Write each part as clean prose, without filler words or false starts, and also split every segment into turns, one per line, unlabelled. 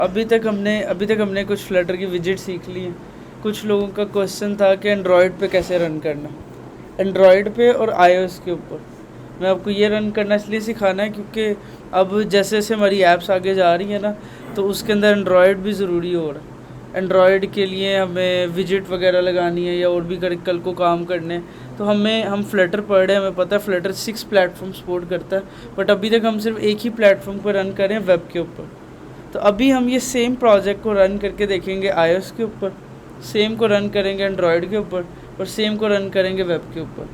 अभी तक हमने कुछ फ्लटर की विजिट सीख ली हैं। कुछ लोगों का क्वेश्चन था कि एंड्रॉयड पे कैसे रन करना, एंड्रॉयड पे और आईओएस के ऊपर। मैं आपको ये रन करना इसलिए सिखाना है क्योंकि अब जैसे जैसे हमारी ऐप्स आगे जा रही हैं ना, तो उसके अंदर एंड्रॉयड भी ज़रूरी हो रहा है। एंड्रॉयड के लिए हमें विजिट वगैरह लगानी है या और भी कल को काम करने हैं, तो हम फ्लटर पढ़ रहे हैं, हमें पता है फ्लटर 6 प्लेटफॉर्म सपोर्ट करता है, बट अभी तक हम सिर्फ एक ही प्लेटफॉर्म पर रन करें वेब के ऊपर। तो अभी हम ये सेम प्रोजेक्ट को रन करके देखेंगे आईओएस के ऊपर, सेम को रन करेंगे एंड्रॉयड के ऊपर और सेम को रन करेंगे वेब के ऊपर,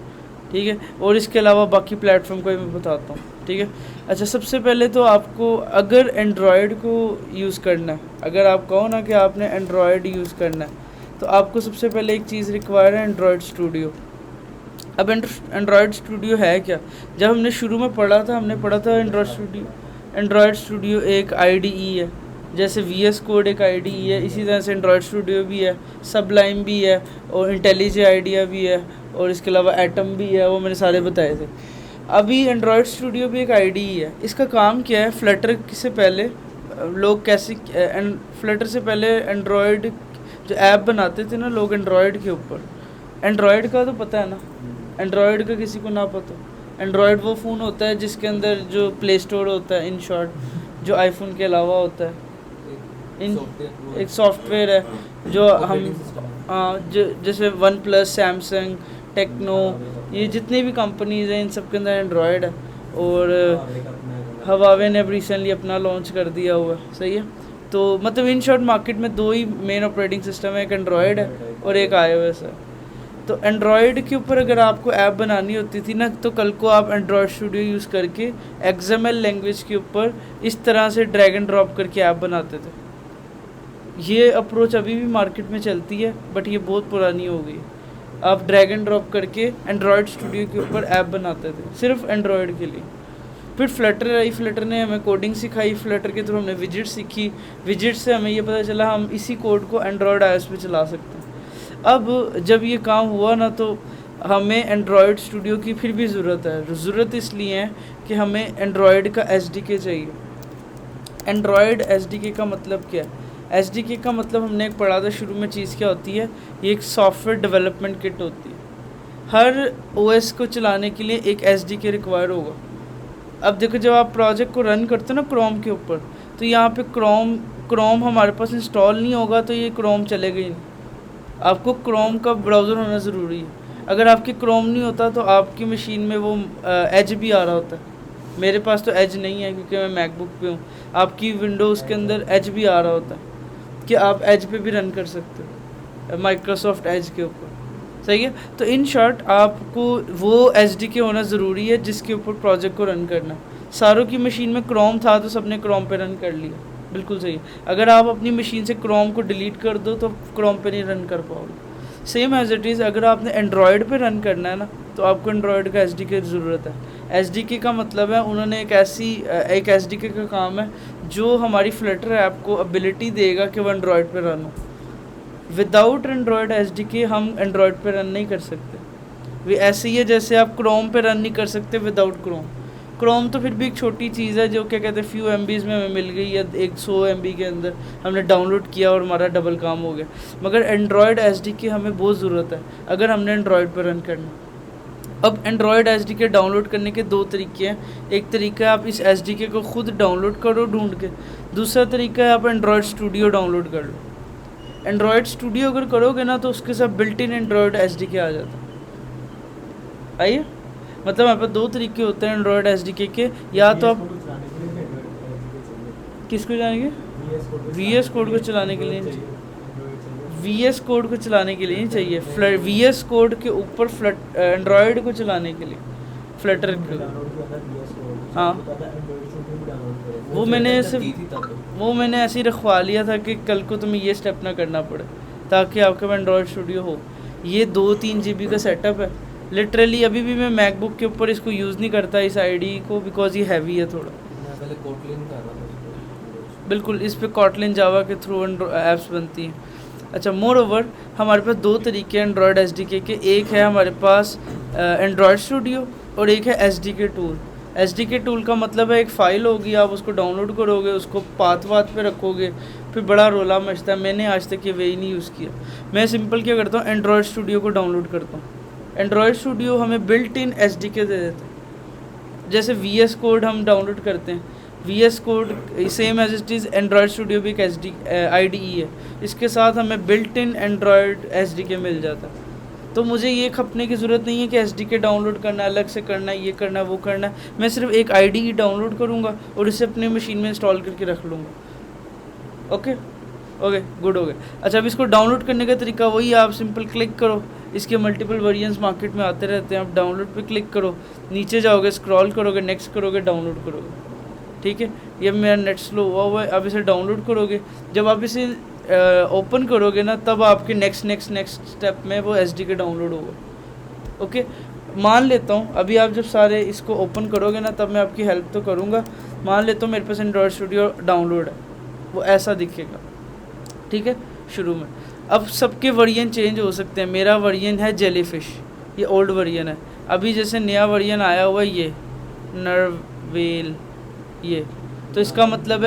ठीक है। और इसके अलावा बाकी प्लेटफॉर्म को भी मैं बताता हूँ, ठीक है। अच्छा, सबसे पहले तो आपको अगर एंड्रॉयड को यूज़ करना है, अगर आप कहो ना कि आपने एंड्रॉयड यूज़ करना है, तो आपको सबसे पहले एक चीज़ रिक्वायर है, एंड्रॉयड स्टूडियो। अब एंड्रॉयड स्टूडियो है क्या? जब हमने शुरू में पढ़ा था, हमने पढ़ा था एंड्रॉयड स्टूडियो एक IDE है, जैसे VS कोड एक IDE है, इसी तरह से एंड्रॉयड स्टूडियो भी है, सबलाइम भी है और इंटेलिजे आइडिया भी है और इसके अलावा एटम भी है, वो मैंने सारे बताए थे। अभी एंड्रॉयड स्टूडियो भी एक IDE है। इसका काम क्या है? फ्लटर से पहले लोग फ्लटर से पहले एंड्रॉयड जो ऐप बनाते थे ना लोग एंड्रॉयड के ऊपर, एंड्रॉयड का तो पता है ना, एंड्रॉयड का किसी को ना पता। एंड्रॉयड वो फ़ोन होता है जिसके अंदर जो प्ले स्टोर होता है, इन शॉर्ट, जो आईफोन के अलावा होता है, एक सॉफ्टवेयर है जो हम जैसे वन प्लस, सैमसंग, टेक्नो, ये जितनी भी कंपनीज हैं इन सब के अंदर एंड्रॉयड है। और हवावे ने अब रिसेंटली अपना लॉन्च कर दिया हुआ है, सही है। तो मतलब इन शॉर्ट मार्केट में दो ही मेन ऑपरेटिंग सिस्टम है, एक एंड्रॉयड है और एक iOS है। तो एंड्रॉयड के ऊपर अगर आपको ऐप बनानी होती थी ना, तो कल को आप एंड्रॉयड स्टूडियो यूज़ करके XML लैंग्वेज के ऊपर इस तरह से ड्रैग एंड ड्रॉप करके ऐप बनाते थे। ये अप्रोच अभी भी मार्केट में चलती है, बट ये बहुत पुरानी हो गई। आप ड्रैग एंड ड्रॉप करके एंड्रॉयड स्टूडियो के ऊपर ऐप बनाते थे सिर्फ एंड्रॉयड के लिए। फिर फ्लटर आई, फ्लटर ने हमें कोडिंग सिखाई, फ्लटर के थ्रू हमने विजिट सीखी, विजिट से हमें ये पता चला हम इसी कोड को एंड्रॉयड iOS पे चला सकते हैं। अब जब ये काम हुआ ना, तो हमें एंड्रॉयड स्टूडियो की फिर भी ज़रूरत है। ज़रूरत इसलिए है कि हमें एंड्रॉयड का SDK चाहिए। एंड्रॉयड SDK का मतलब क्या है? SDK का मतलब हमने एक पढ़ा था शुरू में, चीज़ क्या होती है? ये एक सॉफ्टवेयर डेवलपमेंट किट होती है। हर OS को चलाने के लिए एक SDK रिक्वायर होगा। अब देखो, जब आप प्रोजेक्ट को रन करते हो ना क्रोम के ऊपर, तो यहाँ पे क्रोम हमारे पास इंस्टॉल नहीं होगा तो ये क्रोम चलेगा ही नहीं। आपको क्रोम का ब्राउज़र होना ज़रूरी है। अगर आपकी क्रोम नहीं होता तो आपकी मशीन में वो एज भी आ रहा होता है। मेरे पास तो एज नहीं है क्योंकि मैं मैकबुक पे हूँ। आपकी विंडोज़ के अंदर एज भी आ रहा होता है कि आप एज पे भी रन कर सकते हो, माइक्रोसॉफ्ट एज के ऊपर, सही है। तो इन शॉर्ट आपको वो SDK होना ज़रूरी है जिसके ऊपर प्रोजेक्ट को रन करना। सारों की मशीन में क्रोम था तो सबने क्रोम पे रन कर लिया, बिल्कुल सही है। अगर आप अपनी मशीन से क्रोम को डिलीट कर दो तो क्रोम पे नहीं रन कर पाओगे। सेम एज इट इज़, अगर आपने एंड्रॉयड पे रन करना है ना, तो आपको एंड्रॉयड का SDK की ज़रूरत है। SDK का मतलब है उन्होंने एक SDK का काम है जो हमारी फ्लटर ऐप को एबिलिटी देगा कि वो एंड्रॉयड पे रन हो। विदाउट एंड्रॉयड SDK हम एंड्रॉयड पे रन नहीं कर सकते। वे ऐसे ही है जैसे आप क्रोम पे रन नहीं कर सकते विदाउट क्रोम तो फिर भी एक छोटी चीज़ है जो क्या कहते हैं फ्यू MBs में हमें मिल गई, या 100 MB के अंदर हमने डाउनलोड किया और हमारा डबल काम हो गया। मगर एंड्रॉयड SDK हमें बहुत ज़रूरत है अगर हमने एंड्रॉयड पर रन करना। अब एंड्रॉयड SDK डाउनलोड करने के दो तरीके हैं। एक तरीका है आप इस SDK को खुद डाउनलोड करो ढूंढ के, दूसरा तरीका है आप एंड्रॉयड स्टूडियो डाउनलोड कर लो। एंड्रॉयड स्टूडियो अगर करोगे ना तो उसके साथ बिल्ट इन एंड्रॉयड SDK आ जाता है। आइए, मतलब हमारे पास दो तरीके होते हैं एंड्रॉयड SDK के, या तो आप किसको चलाएंगे? VS कोड को चलाने के लिए VS कोड को चलाने के लिए नहीं चाहिए। VS कोड के ऊपर एंड्रॉयड को चलाने के लिए फ्लटर के, हाँ वो मैंने ऐसे ही रखवा लिया था कि कल को तुम्हें ये स्टेप ना करना पड़े ताकि आपके पास एंड्रॉयड स्टूडियो हो। ये 2-3 GB का सेटअप है। लिटरली अभी भी मैं मैकबुक के ऊपर इसको यूज़ नहीं करता इस IDE को, बिकॉज ये हैवी है थोड़ा।
पहले कोटलिन कर रहा था,
बिल्कुल, इस पे कोटलिन जावा के थ्रू ऐप्स बनती हैं। अच्छा, मोर ओवर हमारे पास दो तरीके हैं एंड्रॉयड SDK के। एक है हमारे पास एंड्रॉयड स्टूडियो और एक है SDK टूल। SDK टूल का मतलब है एक फ़ाइल होगी, आप उसको डाउनलोड करोगे, उसको पाथ पे रखोगे, पे बड़ा रोला मचता है, मैंने आज तक ये वे ही नहीं यूज़ किया। मैं सिंपल क्या करता हूँ, एंड्रॉयड स्टूडियो को डाउनलोड करता हूँ। एंड्रॉयड स्टूडियो हमें बिल्ट इन SDK दे देता है। जैसे VS कोड हम डाउनलोड करते हैं, VS code same as it is Android Studio भी एक IDE है, इसके साथ हमें बिल्ट इन एंड्रॉयड SDK मिल जाता है। तो मुझे ये खपने की ज़रूरत नहीं है कि SDK डाउनलोड करना है, अलग से करना है, ये करना है, वो करना है। मैं सिर्फ एक IDE डाउनलोड करूँगा और इसे अपनी मशीन में इंस्टॉल करके रख लूँगा। ओके ओके, गुड हो गया। अच्छा, अब इसको डाउनलोड करने का तरीका वही, आप सिंपल क्लिक करो, इसके मल्टीपल वेरिएंट्स मार्केट में आते रहते हैं। आप डाउनलोड पे क्लिक करो, नीचे जाओगे, स्क्रॉल करोगे, नेक्स्ट करोगे, डाउनलोड करोगे। ठीक है, ये मेरा नेट स्लो हुआ है। अब इसे डाउनलोड करोगे, जब आप इसे ओपन करोगे ना, तब आपके नेक्स्ट स्टेप में वो SDK डाउनलोड होगा। ओके, मान लेता हूँ अभी आप जब सारे इसको ओपन करोगे ना, तब मैं आपकी हेल्प तो करूँगा। मान लेता हूँ मेरे पास एंड्रॉयड स्टूडियो डाउनलोड है, वो ऐसा दिखेगा। ठीक है, शुरू में अब सबके वर्जन चेंज हो सकते हैं। मेरा वर्जन है जेलीफिश, ये ओल्ड वर्जन है। अभी जैसे नया वर्जन आया हुआ है ये नरवेल, ये तो इसका मतलब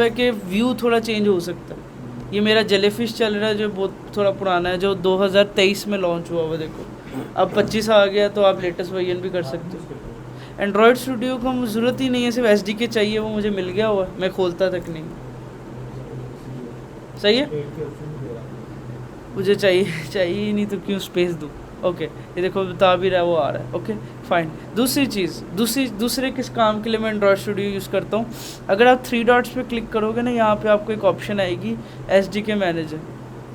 है कि व्यू थोड़ा चेंज हो सकता है। ये मेरा जेलीफिश चल रहा है जो बहुत थोड़ा पुराना है, जो 2023 में लॉन्च हुआ हुआ। देखो अब 25 आ गया, तो आप लेटेस्ट वर्जन भी कर सकते हो। एंड्रॉयड स्टूडियो को मुझे ज़रूरत ही नहीं है, सिर्फ SDK चाहिए, वो मुझे मिल गया हुआ है, मैं खोलता तक नहीं। सही है, मुझे चाहिए ही नहीं तो क्यों स्पेस दूँ। ओके, ये देखो बता भी रहा है, वो आ रहा है। Okay fine. दूसरी चीज़, दूसरे किस काम के लिए मैं एंड्रॉयड स्टूडियो यूज़ करता हूँ, अगर आप 3 डॉट्स पे क्लिक करोगे ना, यहाँ पे आपको एक ऑप्शन आएगी SDK मैनेजर।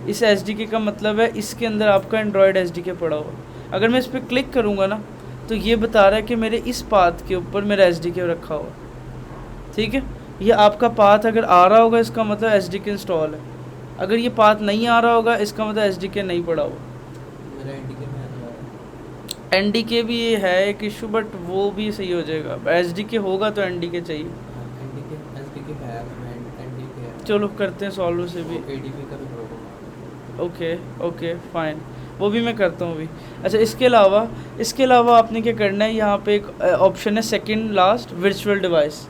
इस SDK का मतलब है इसके अंदर आपका एंड्रॉयड SDK पड़ा हुआ। अगर मैं इस पर क्लिक करूँगा ना, तो ये बता रहा है कि मेरे इस पाथ के ऊपर मेरा SDK रखा हुआ। ठीक है, ये आपका पाथ अगर आ रहा होगा, इसका मतलब SDK इंस्टॉल है। अगर ये पाथ नहीं आ रहा होगा, इसका मतलब SDK नहीं पड़ा हुआ।
मेरा NDK में
NDK भी ये है एक इशू, बट वो भी सही हो जाएगा। SDK होगा तो NDK चाहिए।
SDK है, NDK है।
चलो करते हैं सॉल्व से भी।
ADB का भी प्रॉब्लम।
ओके फाइन, वो भी मैं करता हूँ अभी। अच्छा, इसके अलावा आपने क्या करना है, यहाँ पे एक ऑप्शन है second last, virtual device.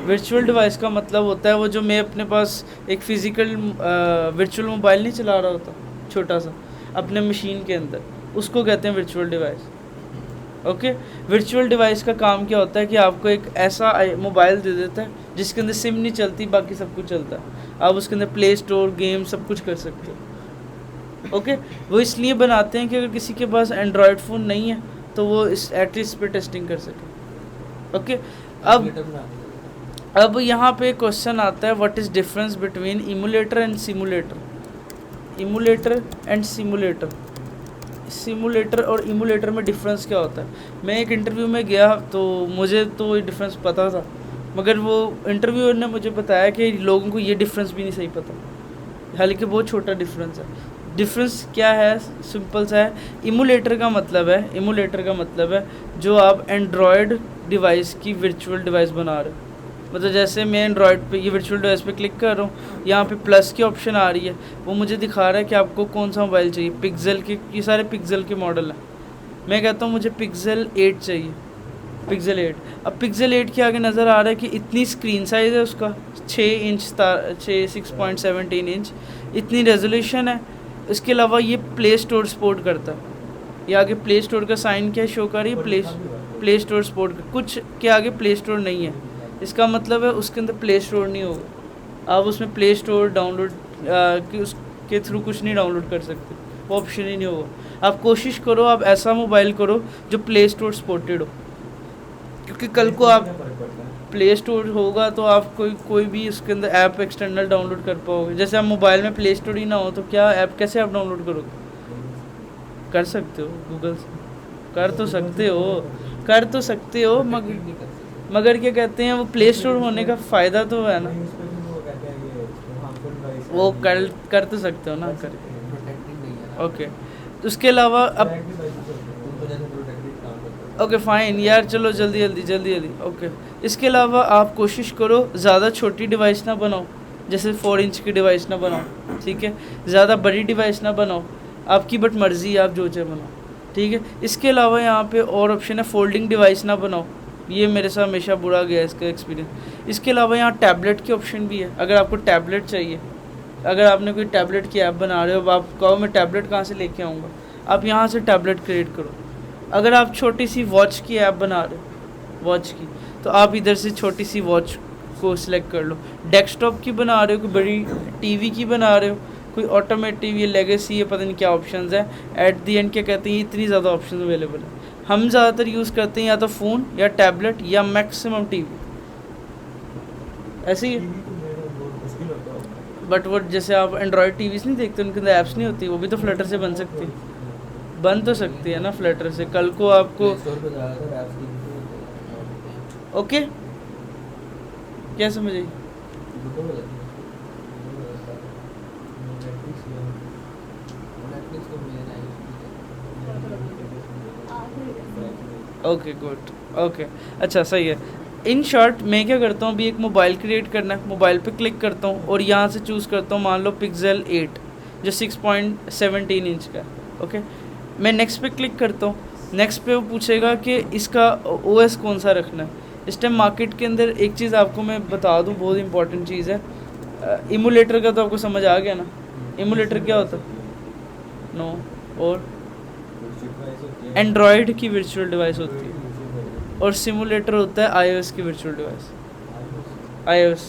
Virtual device का मतलब होता है वो जो मैं अपने पास एक फ़िज़िकल वर्चुअल मोबाइल नहीं चला रहा होता छोटा सा अपने मशीन के अंदर, उसको कहते हैं virtual device. Okay, virtual device का काम क्या होता है कि आपको एक ऐसा मोबाइल दे देता है जिसके अंदर सिम नहीं चलती, बाकी सब कुछ चलता है। आप उसके अंदर प्ले स्टोर, गेम सब कुछ कर सकते हो। ओके, वो इसलिए बनाते हैं कि अगर किसी के पास एंड्रॉयड फ़ोन नहीं है तो वो एटलीस्ट पे टेस्टिंग कर सके। ओके, अब यहाँ पे क्वेश्चन आता है, what is difference between emulator and simulator. Emulator and simulator और इमुलेटर में डिफरेंस क्या होता है। मैं एक इंटरव्यू में गया तो मुझे तो ये डिफरेंस पता था, मगर वो इंटरव्यूअर ने मुझे बताया कि लोगों को ये डिफरेंस भी नहीं सही पता, हालांकि बहुत छोटा डिफरेंस है। डिफरेंस क्या है, सिंपल सा है। इमुलेटर का मतलब है जो आप एंड्रॉयड डिवाइस की वर्चुअल डिवाइस बना रहे हो। मतलब जैसे मैं एंड्रॉयड पे ये वर्चुअल डिवाइस पे क्लिक कर रहा हूँ, यहाँ पे प्लस की ऑप्शन आ रही है, वो मुझे दिखा रहा है कि आपको कौन सा मोबाइल चाहिए। पिक्सल के, ये सारे पिक्सल के मॉडल हैं। मैं कहता हूँ मुझे पिक्सल 8 चाहिए, पिक्सल 8। अब पिक्सल 8 के आगे नज़र आ रहा है कि इतनी स्क्रीन साइज़ है उसका 6.17 इंच, इतनी रेजोल्यूशन है। इसके अलावा ये प्ले स्टोर सपोर्ट करता है। ये आगे प्ले स्टोर का साइन क्या शो कर रही है, प्ले स्टोर सपोर्ट, कुछ के आगे प्ले स्टोर नहीं है, इसका मतलब है उसके अंदर प्ले स्टोर नहीं होगा। आप उसमें प्ले स्टोर डाउनलोड उसके थ्रू कुछ नहीं डाउनलोड कर सकते, वो ऑप्शन ही नहीं होगा। आप कोशिश करो, आप ऐसा मोबाइल करो जो प्ले स्टोर सपोर्टेड हो, क्योंकि कल को आप प्ले स्टोर होगा तो आप कोई भी उसके अंदर ऐप एक्सटर्नल डाउनलोड कर पाओगे। जैसे आप मोबाइल में प्ले स्टोर ही ना हो तो क्या ऐप कैसे आप डाउनलोड करोगे। कर सकते हो गूगल से, कर तो सकते हो मगर क्या कहते हैं, वो प्ले स्टोर होने का फ़ायदा तो है ना, वो कर तो सकते हो ना कर। ओके, तो उसके अलावा अब ओके फाइन यार, चलो जल्दी। ओके, इसके अलावा आप कोशिश करो ज़्यादा छोटी डिवाइस ना बनाओ, जैसे 4 इंच की डिवाइस ना बनाओ, ठीक है। ज़्यादा बड़ी डिवाइस ना बनाओ, आपकी बट मर्ज़ी, आप जो चाहे बनाओ, ठीक है। इसके अलावा यहाँ पे और ऑप्शन है, फोल्डिंग डिवाइस ना बनाओ, ये मेरे साथ हमेशा बुरा गया इसका एक्सपीरियंस। इसके अलावा यहाँ टैबलेट की ऑप्शन भी है, अगर आपको टैबलेट चाहिए, अगर आपने कोई टैबलेट की ऐप बना रहे हो, अब आप कहो मैं टैबलेट कहाँ से लेके आऊँगा, आप यहाँ से टैबलेट क्रिएट करो। अगर आप छोटी सी वॉच की ऐप बना रहे हो, वॉच की, तो आप इधर से छोटी सी वॉच को सिलेक्ट कर लो। डेस्कटॉप की बना रहे हो, कोई बड़ी टीवी की बना रहे हो, कोई ऑटोमेटिव, ये लेगेसी, ये पता नहीं क्या ऑप्शंस है, एट दी एंड क्या कहते हैं, इतनी ज़्यादा ऑप्शन अवेलेबल है। हम ज़्यादातर यूज़ करते हैं या तो फ़ोन या टैबलेट या मैक्सिमम टीवी, ऐसे ही है। बट वो जैसे आप एंड्रॉयड टीवीज़ नहीं देखते, उनके अंदर ऐप्स नहीं होती, वो भी तो फ्लटर से बन सकती है, बन तो सकती है ना फ्लटर से। कल को आपको
प्ले स्टोर पे जाया कर ऐप्स की भी
ओके क्या समझ आई?
नेटफ्लिक्स को मेरा
ओके गुड, ओके अच्छा सही है। इन शॉर्ट मैं क्या करता हूँ, अभी एक मोबाइल क्रिएट करना है, मोबाइल पे क्लिक करता हूँ और यहाँ से चूज़ करता हूँ मान लो पिक्सल 8 जो 6.17 इंच का है। ओके, मैं नेक्स्ट पे क्लिक करता हूँ। नेक्स्ट पे वो पूछेगा कि इसका ओएस कौन सा रखना है। इस टाइम मार्केट के अंदर एक चीज़ आपको मैं बता दूँ, बहुत इंपॉर्टेंट चीज़ है, इमुलेटर का तो आपको समझ आ गया ना, इमुलेटर क्या होता है? नो, और एंड्रॉयड की वर्चुअल डिवाइस होती है और सिमुलेटर होता है आईओएस की वर्चुअल डिवाइस। आईओएस,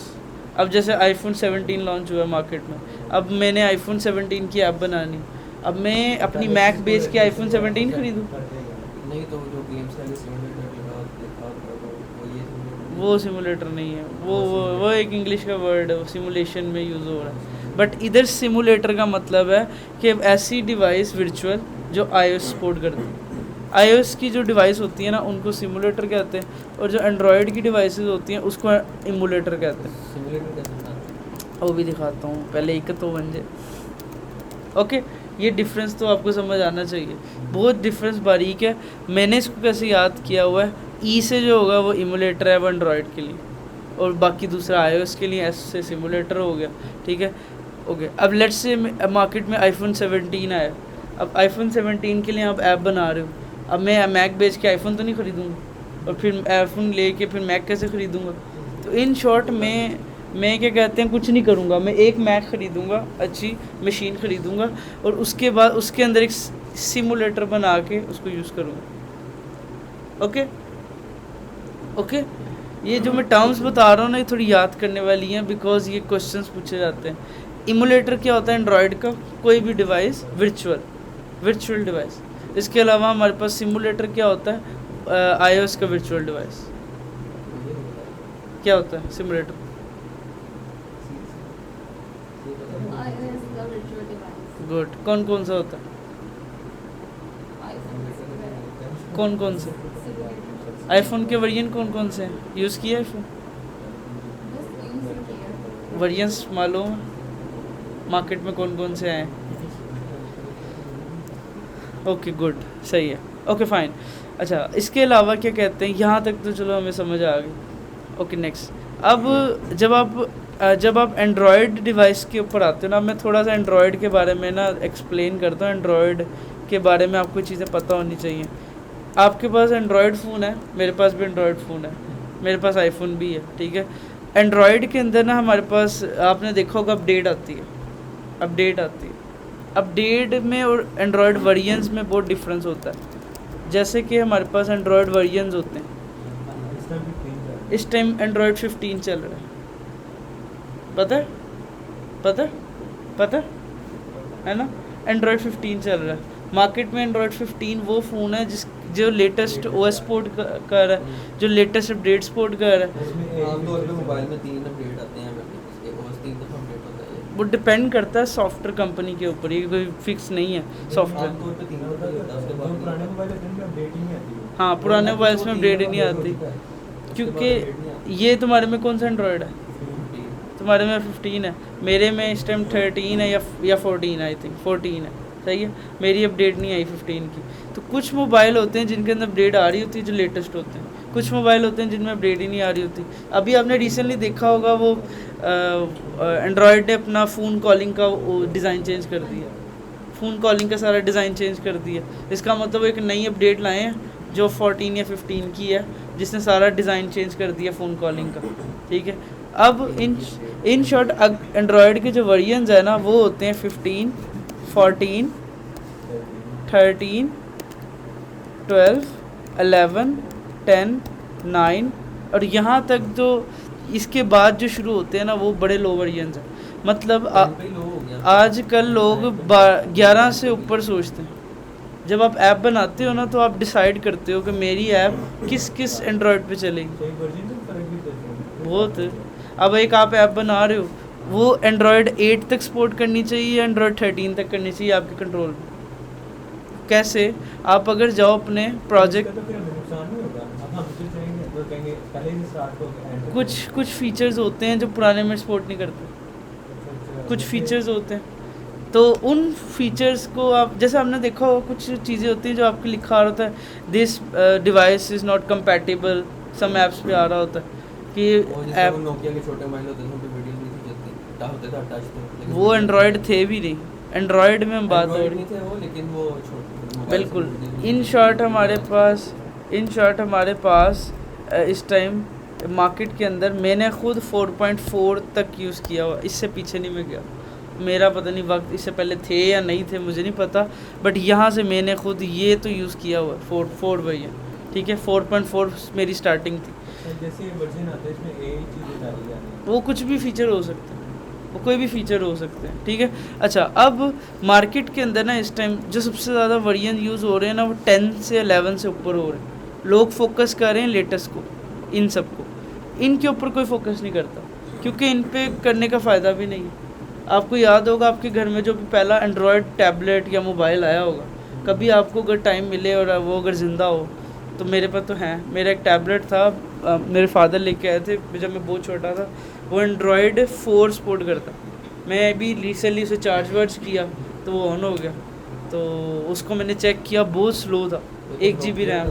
अब जैसे आईफोन 17 लॉन्च हुआ है मार्केट में, अब मैंने आईफोन 17 की ऐप बनानी, अब मैं अपनी मैक बेच के आईफोन 17 खरीदूँ?
नहीं तो जो गेम्स है सिमुलेटर लिखा
वो सिमुलेटर नहीं है, वो एक इंग्लिश का वर्ड है, वो सिमुलेशन में यूज़ हो रहा है। बट इधर सिमुलेटर का मतलब है कि ऐसी डिवाइस वर्चुअल जो आईओएस सपोर्ट करती है। आईओएस की जो डिवाइस होती है ना उनको सिमुलेटर कहते हैं, और जो एंड्रॉयड की डिवाइसेस होती हैं उसको इमुलेटर कहते हैं।
सिमुलेटर कैसे बनाते
वो भी दिखाता हूँ, पहले एक तो बन जाए। ओके, ये डिफरेंस तो आपको समझ आना चाहिए, बहुत डिफरेंस बारीक है। मैंने इसको कैसे याद किया हुआ है, ई से जो होगा वो इमुलेटर है वो एंड्रॉयड के लिए, और बाकी दूसरा आईओएस के लिए, एस से सिमुलेटर हो गया, ठीक है। ओके, अब लेट्स से मार्केट में आईफोन 17 आया, अब आईफोन 17 के लिए आप ऐप बना रहे हो, अब मैं मैक बेच के आईफोन तो नहीं ख़रीदूँगा, और फिर आईफोन लेके फिर मैक कैसे ख़रीदूँगा? तो इन शॉर्ट मैं क्या कहते हैं, कुछ नहीं करूँगा, मैं एक मैक ख़रीदूँगा, अच्छी मशीन ख़रीदूँगा, और उसके बाद उसके अंदर एक सिमुलेटर बना के उसको यूज़ करूँगा। ओके ओके, ये जो मैं टर्म्स बता रहा हूँ ना ये थोड़ी याद करने वाली हैं, बिकॉज ये क्वेश्चंस पूछे जाते हैं। इमुलेटर क्या होता है? एंड्रॉयड का कोई भी डिवाइस वर्चुअल डिवाइस। इसके अलावा हमारे पास सिमुलेटर क्या होता है? आईओएस का वर्चुअल डिवाइस। क्या होता है सिमुलेटर? गुड, कौन कौन सा होता है? कौन कौन से? आईफोन के वर्जन कौन कौन से हैं? यूज़ किया आईफोन वर्जन्स मालूम है मार्केट में कौन कौन से हैं? ओके गुड, सही है, ओके फाइन। अच्छा, इसके अलावा क्या कहते हैं, यहाँ तक तो चलो हमें समझ आ गई। ओके नेक्स्ट, अब जब आप एंड्रॉयड डिवाइस के ऊपर आते हो ना, मैं थोड़ा सा एंड्रॉयड के बारे में ना एक्सप्लेन करता हूँ। एंड्रॉयड के बारे में आपको चीज़ें पता होनी चाहिए। आपके पास एंड्रॉयड फ़ोन है, मेरे पास भी एंड्रॉयड फ़ोन है, मेरे पास आईफोन भी है, ठीक है। एंड्रॉयड के अंदर ना हमारे पास, आपने देखा होगा, अपडेट आती है। अपडेट में और एंड्रॉयड वर्जन्स में बहुत डिफरेंस होता है। जैसे कि हमारे पास एंड्रॉयड वर्जन्स होते हैं, इस टाइम एंड्रॉयड 15 चल रहा है, पता है ना? एंड्रॉयड 15 चल रहा है मार्केट में। एंड्रॉयड 15 वो फ़ोन है जो लेटेस्ट ओएस सपोर्ट कर रहा है, जो लेटेस्ट अपडेट सपोर्ट कर रहा है।
आमतौर पे मोबाइल में 3 अपडेट आते हैं, OS 3 दफ़ा अपडेट होता है।
वो डिपेंड करता है सॉफ्टवेयर कंपनी के ऊपर, ये कोई फिक्स नहीं है सॉफ्टवेयर।
आमतौर पे 3 होता है, उसके बाद
पुराने मोबाइल में अपडेट ही नहीं आती।
हाँ, पुराने मोबाइल्स में अपडेट ही नहीं आती, क्योंकि ये तुम्हारे में कौन सा एंड्रॉयड है? तुम्हारे में 15 है, मेरे में इस टाइम 13 है या 14 आई थिंक 14 है, सही है। मेरी अपडेट नहीं आई 15 की। तो कुछ मोबाइल होते हैं जिनके अंदर अपडेट आ रही होती है, जो लेटेस्ट होते हैं। कुछ मोबाइल होते हैं जिनमें अपडेट ही नहीं आ रही होती। अभी आपने रिसेंटली देखा होगा, वो एंड्रॉयड ने अपना फ़ोन कॉलिंग का डिज़ाइन चेंज कर दिया, फ़ोन कॉलिंग का सारा डिज़ाइन चेंज कर दिया। इसका मतलब एक नई अपडेट लाए हैं जो 14 या 15 की है, जिसने सारा डिज़ाइन चेंज कर दिया फ़ोन कॉलिंग का, ठीक है। अब इन शॉर्ट एंड्रॉयड के जो वर्जन्स है ना वो होते हैं 15, 14, 13, 12, 11, 10, 9 और यहाँ तक जो इसके बाद जो शुरू होते हैं ना वो बड़े लो वर्जन्स हैं। मतलब आजकल लोग 11 से ऊपर सोचते हैं। जब आप ऐप बनाते हो ना तो आप डिसाइड करते हो कि मेरी ऐप किस किस एंड्रॉयड पे चलेगी। बहुत। अब एक आप ऐप बना रहे हो वो एंड्रॉयड 8 तक सपोर्ट करनी चाहिए, एंड्रॉयड 13 तक करनी चाहिए आपके कंट्रोल में। कैसे? आप अगर जाओ अपने प्रोजेक्ट, कुछ फीचर्स होते हैं जो पुराने में सपोर्ट नहीं करते, कुछ फीचर्स होते हैं तो उन फीचर्स को आप, जैसे आपने देखा हो कुछ चीज़ें होती हैं जो आपके लिखा आ रहा होता है this device is not compatible, some apps पे आ रहा होता है कि ऐप,
नोकिया के छोटे मोबाइल होते थे उन पे वीडियो नहीं थी चलती, क्या होता था टच थे,
वो एंड्रॉयड थे भी नहीं, एंड्रॉयड में हम बात हो रही
थे वो, लेकिन वो छोटे
बिल्कुल। इन शॉर्ट हमारे पास इस टाइम मार्केट के अंदर मैंने खुद 4.4 तक यूज़ किया हुआ, इससे पीछे नहीं मैं गया। मेरा पता नहीं वक्त इससे पहले थे या नहीं थे मुझे नहीं पता, बट यहाँ से मैंने खुद ये तो यूज़ किया हुआ 4 भैया, ठीक है। 4.4 मेरी स्टार्टिंग थी।
जैसे वर्जन आता है इसमें एक चीज़ डाली जाती है,
वो कुछ भी फीचर हो सकते हैं, वो कोई भी फीचर हो सकते हैं, ठीक है। अच्छा, अब मार्केट के अंदर ना इस टाइम जो सबसे ज़्यादा वर्जन यूज़ हो रहे हैं ना वो 10 से 11 से ऊपर हो रहे हैं। लोग फोकस कर रहे हैं लेटेस्ट को, इन सब को, इनके ऊपर कोई फोकस नहीं करता क्योंकि इन पे करने का फ़ायदा भी नहीं है। आपको याद होगा आपके घर में जो भी पहला एंड्रॉयड टैबलेट या मोबाइल आया होगा, कभी आपको अगर टाइम मिले और वो अगर ज़िंदा हो तो मेरे पास तो है, मेरा एक टैबलेट था, मेरे फादर लेके आए थे जब मैं बहुत छोटा था, वो एंड्रॉयड 4 सपोर्ट करता। मैं अभी रिसेंटली उसे चार्ज वार्ज किया तो वो ऑन हो गया, तो उसको मैंने चेक किया, बहुत स्लो था, 1 GB रैम।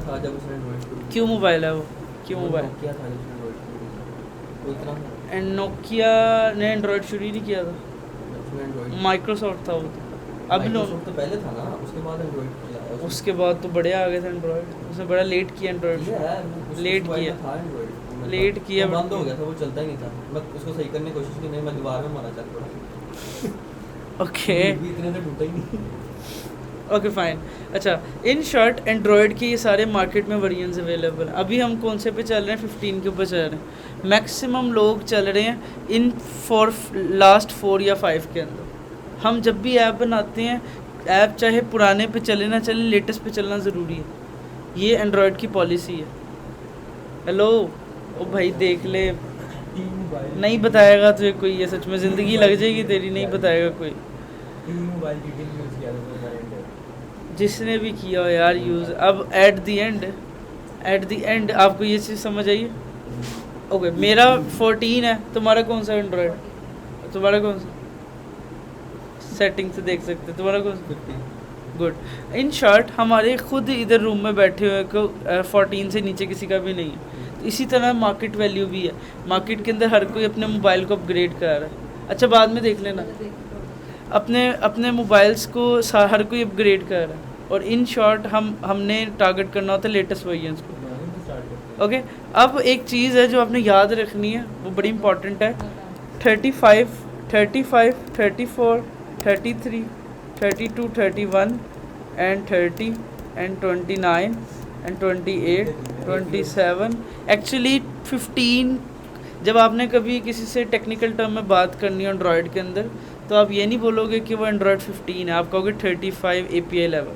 क्यों मोबाइल है वो, क्यों मोबाइल? एंड नोकिया ने एंड्रॉयड शुरू ही नहीं किया था, माइक्रोसॉफ्ट था वो तो। अब लोग
तो पहले था ना, उसके बाद एंड्रॉइड किया,
उसके बाद तो बड़े आ गए थे एंड्रॉयड, उसने बड़ा लेट किया एंड्रॉयड, लेट किया
बंद हो गया था, वो चलता ही नहीं था। मैं उसको सही करने की कोशिश की, नहीं मैं दीवार में मारा चल पड़ा।
ओके
इतने से टूटा ही नहीं।
Okay fine. अच्छा, इन शॉर्ट एंड्रॉयड के ये सारे मार्केट में वेरिएंट्स अवेलेबल हैं। अभी हम कौन से पे चल रहे हैं? 15 के ऊपर चल रहे हैं। मैक्सिमम लोग चल रहे हैं इन लास्ट 4 या 5 के अंदर। हम जब भी ऐप बनाते हैं, ऐप चाहे पुराने पे चले ना चले, लेटेस्ट पे चलना ज़रूरी है, ये एंड्रॉयड की पॉलिसी है। हेलो ओ भाई देख ले, नहीं बताएगा तुझे कोई, ये सच में ज़िंदगी लग जाएगी तेरी, नहीं बताएगा कोई।
मोबाइल की टीम यूज़ किया था
जिसने भी किया हो यार यूज़। अब एट द एंड आपको ये चीज़ समझ आई? ओके, मेरा 14 है, तुम्हारा कौन सा एंड्रॉयड? तुम्हारा कौन सा? सेटिंग से देख सकते हैं, तुम्हारा कौन सा? गुड। इन शॉर्ट हमारे खुद इधर रूम में बैठे हुए को 14 से नीचे किसी का भी नहीं है। तो इसी तरह मार्केट वैल्यू भी है, मार्केट के अंदर हर कोई अपने मोबाइल को अपग्रेड करा रहा है। अच्छा, बाद में देख लेना, अपने मोबाइल्स को हर कोई अपग्रेड कर रहा है। और इन शॉर्ट हमने टारगेट करना होता है लेटेस्ट वर्जन्स को। ओके, अब एक चीज़ है जो आपने याद रखनी है, वो बड़ी इंपॉर्टेंट है। 35, 34, 33, 32, 31 एंड 30 एंड 29 एंड 28, 27, एक्चुअली 15। जब आपने कभी किसी से टेक्निकल टर्म में बात करनी है एंड्रॉयड के अंदर, तो आप ये नहीं बोलोगे कि वो एंड्रॉयड 15 है, आप कहोगे 35 API level.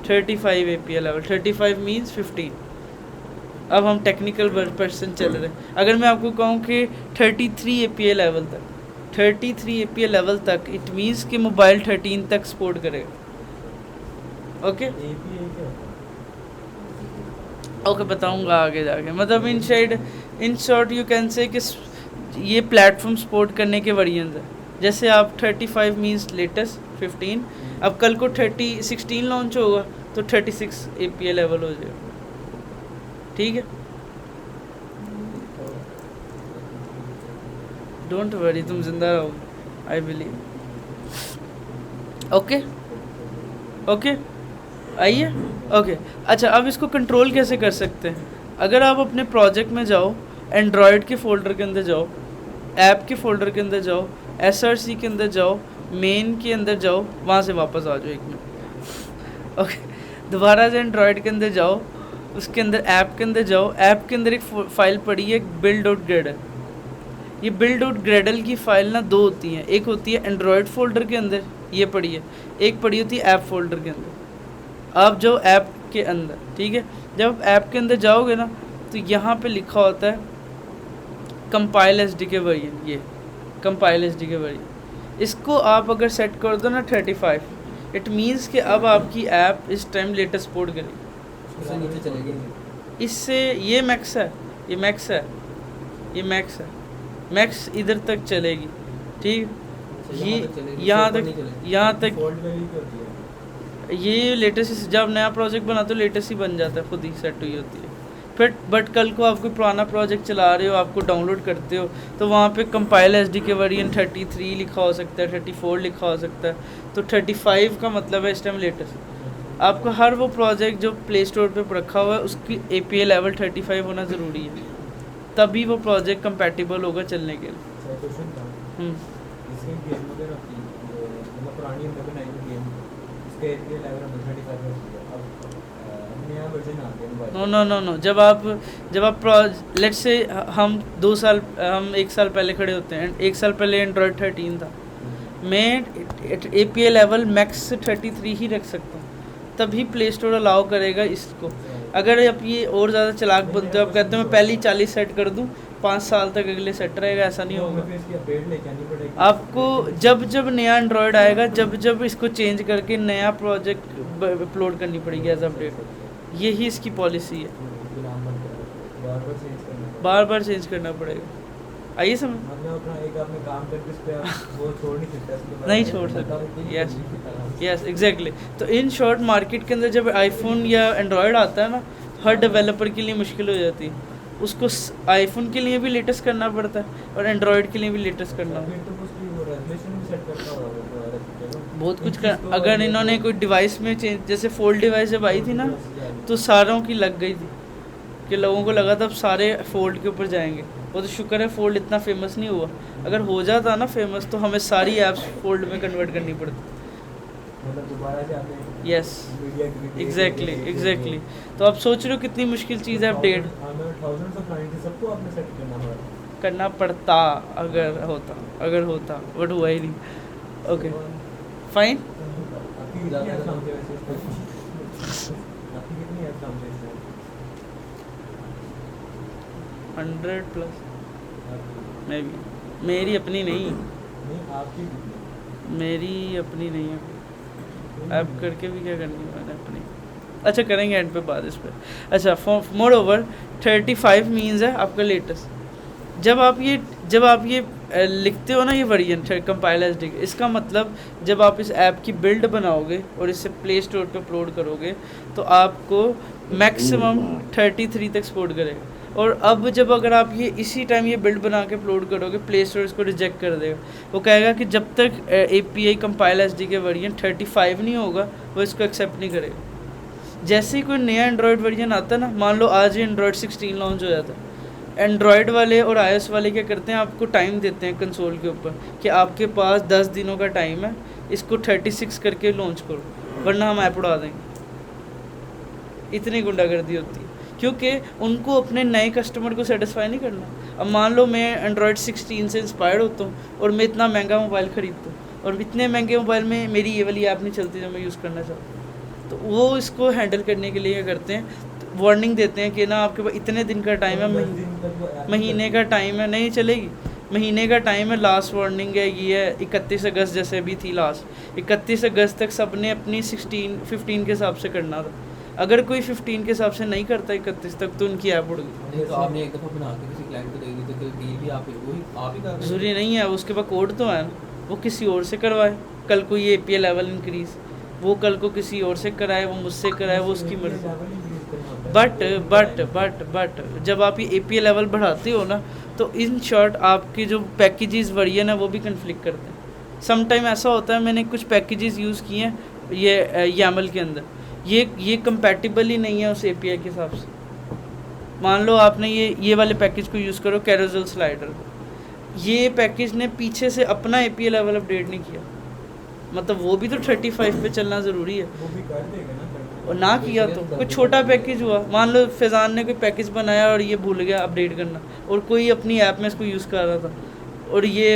35 API level, 35 means 15। अब हम टेक्निकल पर्सन चल रहे हैं। अगर मैं आपको कहूँ कि 33 API लेवल तक, 33 API लेवल तक, इट मीन्स कि मोबाइल 13 तक सपोर्ट करेगा। ओके ओके, बताऊंगा आगे जाके। मतलब in short you can say कि ये प्लेटफॉर्म सपोर्ट करने के वेरिएंट्स है। जैसे आप 35 मीन्स लेटेस्ट 15, अब कल को 16 लॉन्च होगा तो 36 API लेवल हो जाएगा, ठीक है। डोंट वरी, तुम जिंदा रहो, आई बिलीव। ओके ओके, आइए। ओके, अच्छा, अब इसको कंट्रोल कैसे कर सकते हैं? अगर आप अपने प्रोजेक्ट में जाओ, एंड्रॉयड के फोल्डर के अंदर जाओ, ऐप के फोल्डर के अंदर जाओ, SRC के अंदर जाओ, मेन के अंदर जाओ, वहाँ से वापस आ जाओ 1 मिनट। ओके, दोबारा से एंड्रॉयड के अंदर जाओ, उसके अंदर ऐप के अंदर जाओ, ऐप के अंदर एक फ़ाइल पड़ी है build.gradle। ये build.gradle की फ़ाइल ना 2 होती हैं, एक होती है एंड्रॉयड फोल्डर के अंदर, ये पड़ी है, एक पड़ी होती है ऐप फोल्डर के अंदर। आप जाओ ऐप के अंदर, ठीक है, जब आप ऐप के अंदर जाओगे ना तो यहाँ पे लिखा होता है कंपाइल SDK वर्जन, ये कंपाइल SDK वर्जन। इसको आप अगर सेट कर दो ना 35, इट मीन्स कि अब आपकी ऐप इस टाइम लेटेस्ट सपोर्ट करेगी,
उससे नीचे चलेगी नहीं।
इससे ये मैक्स है, ये मैक्स है, ये मैक्स है, मैक्स इधर तक चलेगी, ठीक। ये यहाँ तक
डिफ़ॉल्ट वैल्यू क्या होती है?
ये लेटेस्ट, जब नया प्रोजेक्ट बनाते हो लेटेस्ट ही बन जाता है, खुद ही सेट हुई होती है। फिर बट कल को आप कोई पुराना प्रोजेक्ट चला रहे हो, आपको डाउनलोड करते हो, तो वहाँ पे कंपाइल SDK वर्जन 33 लिखा हो सकता है, 34 लिखा हो सकता है, तो 35 का मतलब है इस टाइम लेटेस्ट। आपको हर वो प्रोजेक्ट जो प्ले स्टोर पे रखा हुआ है उसकी API लेवल 35 होना ज़रूरी है, तभी वो प्रोजेक्ट कंपैटिबल होगा चलने के लिए।
अच्छा, क्वेश्चन था, इसके गेम वगैरह की मतलब पुरानी हमने बनाई हुई गेम, इसके API लेवल 35 है, अब नया वर्जन आ गया mobile.
No no no no, जब आप लेट्स से हम 1 साल पहले खड़े होते हैं, 1 साल पहले एंड्रॉयड 13 था, मैं API लेवल मैक्स 33 ही रख सकता हूँ, तभी प्ले स्टोर अलाउ करेगा इसको। अगर आप ये और ज़्यादा चालाक बनते हो, आप कहते हो मैं पहले ही 40 सेट कर दूँ, 5 साल तक अगले सेट रहेगा, ऐसा नहीं होगा।
फिर इसकी अपडेट लेके आनी पड़ेगी
आपको जब नया एंड्रॉयड आएगा, जब इसको चेंज करके नया प्रोजेक्ट अपलोड करनी पड़ेगी एज अपडेट, यही इसकी पॉलिसी है,
बार बार चेंज करना पड़ेगा।
बार चेंज करना पड़ेगा। आइए समझ,
मतलब अपना एक आपने काम करके इस पे आप वो छोड़ नहीं सकते, इसके बाद
नहीं छोड़ सकते, यस एग्जैक्टली। तो इन शॉर्ट मार्केट के अंदर जब आईफोन या एंड्रॉयड आता है ना, हर डेवलपर के लिए मुश्किल हो जाती है, उसको आईफोन के लिए भी लेटेस्ट करना पड़ता है और एंड्रॉयड के लिए भी लेटेस्ट करना
फिर
पड़ता
तो उसकी वो रेजोल्यूशन भी सेट करता होगा
है, बहुत कुछ कर। अगर इन्होंने कोई डिवाइस में चेंज, जैसे फोल्ड डिवाइस जब आई थी ना, तो सारों की लग गई थी कि लोगों को लगा था अब सारे फोल्ड के ऊपर जाएंगे। वो तो शुक्र है फोल्ड इतना फेमस नहीं हुआ, अगर हो जाता ना फेमस तो हमें सारी ऐप्स फोल्ड में कन्वर्ट करनी पड़ती।
मतलब दोबारा से आपने
यस एग्जैक्टली। तो आप सोच रहे हो कितनी मुश्किल चीज़ है अपडेट
थाउजेंड्स ऑफ क्लाइंट सबको आपने सेट
करना पड़ता, अगर होता बट हुआ ही नहीं। Okay fine.
आपकी कितनी ऐप काम थे वैसे आपकी कितनी ऐप काम थे इसमें?
100+ मे बी, मेरी अपनी नहीं,
नहीं आपकी कितनी?
मेरी अपनी नहीं है, ऐप करके भी क्या करनी है मैंने अपनी। अच्छा करेंगे एंड पे बात इस पर। अच्छा मोर ओवर 35 मीन्स है आपका लेटेस्ट। जब आप ये लिखते हो ना ये वर्जन कंपाइल SDK, इसका मतलब जब आप इस ऐप की बिल्ड बनाओगे और इसे प्ले स्टोर पे अपलोड करोगे तो आपको मैक्सिमम 33 तक सपोर्ट करेगा। और अब जब अगर आप ये इसी टाइम ये बिल्ड बना के अपलोड करोगे, प्ले स्टोर इसको रिजेक्ट कर देगा। वो कहेगा कि जब तक API कंपाइल SDK वर्जन 35 नहीं होगा वो इसको एक्सेप्ट नहीं करेगा। जैसे ही कोई नया एंड्रॉयड वर्जन आता है ना, मान लो आज ही एंड्रॉयड 16 लॉन्च हो जाता है, एंड्रॉयड वाले और iOS वाले क्या करते हैं, आपको टाइम देते हैं कंसोल के ऊपर कि आपके पास 10 दिनों का टाइम है, इसको 36 करके लॉन्च करो वरना हम ऐप उड़ा देंगे। इतनी गुंडागर्दी होती है क्योंकि उनको अपने नए कस्टमर को सेटिस्फाई नहीं करना। अब मान लो मैं एंड्रॉयड 16 से इंस्पायर्ड होता हूँ और मैं इतना महंगा मोबाइल ख़रीदता हूँ और इतने महंगे मोबाइल में मेरी ये वाली ऐप नहीं चलती जो मैं यूज़ करना चाहता हूँ, तो वो इसको हैंडल करने के लिए क्या करते हैं, वार्निंग देते हैं कि ना आपके पास इतने दिन का टाइम है, महीने का टाइम है, नहीं चलेगी, महीने का टाइम है, लास्ट वार्निंग है, ये है 31 अगस्त जैसे भी थी लास्ट 31 अगस्त तक सब ने अपनी 15 के हिसाब से करना था। अगर कोई 15 के हिसाब से नहीं करता 31 तक तो उनकी ऐप उड़ गई।
तो आपने एक दफ़ा बना के किसी क्लाइंट को दे दी तो डील भी आप ही कर रहे हैं?
ज़रूरी नहीं है, उसके पास कोड तो है ना, वो किसी और से करवाए, कल को ये API लेवल इंक्रीज़ वो कल को किसी और से कराए, वो मुझसे कराए, वो उसकी मर्ज़ी। बट जब आप ये API लेवल बढ़ाते हो ना तो इन शॉर्ट आपकी जो पैकेजेस वर्जन है वो भी कन्फ्लिक्ट करते हैं। सम टाइम ऐसा होता है, मैंने कुछ पैकेजेस यूज़ किए हैं ये YAML के अंदर, ये कंपैटिबल ही नहीं है उस API के हिसाब से, मान लो आपने ये वाले पैकेज को यूज़ करो, कैरोसेल स्लाइडर को, ये पैकेज ने पीछे से अपना API लेवल अपडेट नहीं किया, मतलब वो भी तो 35 पे चलना ज़रूरी है,
वो भी कर देगा ना।
और ना किया तो कोई छोटा पैकेज हुआ, मान लो फैज़ान ने कोई पैकेज बनाया और ये भूल गया अपडेट करना, और कोई अपनी ऐप में इसको यूज़ कर रहा था और ये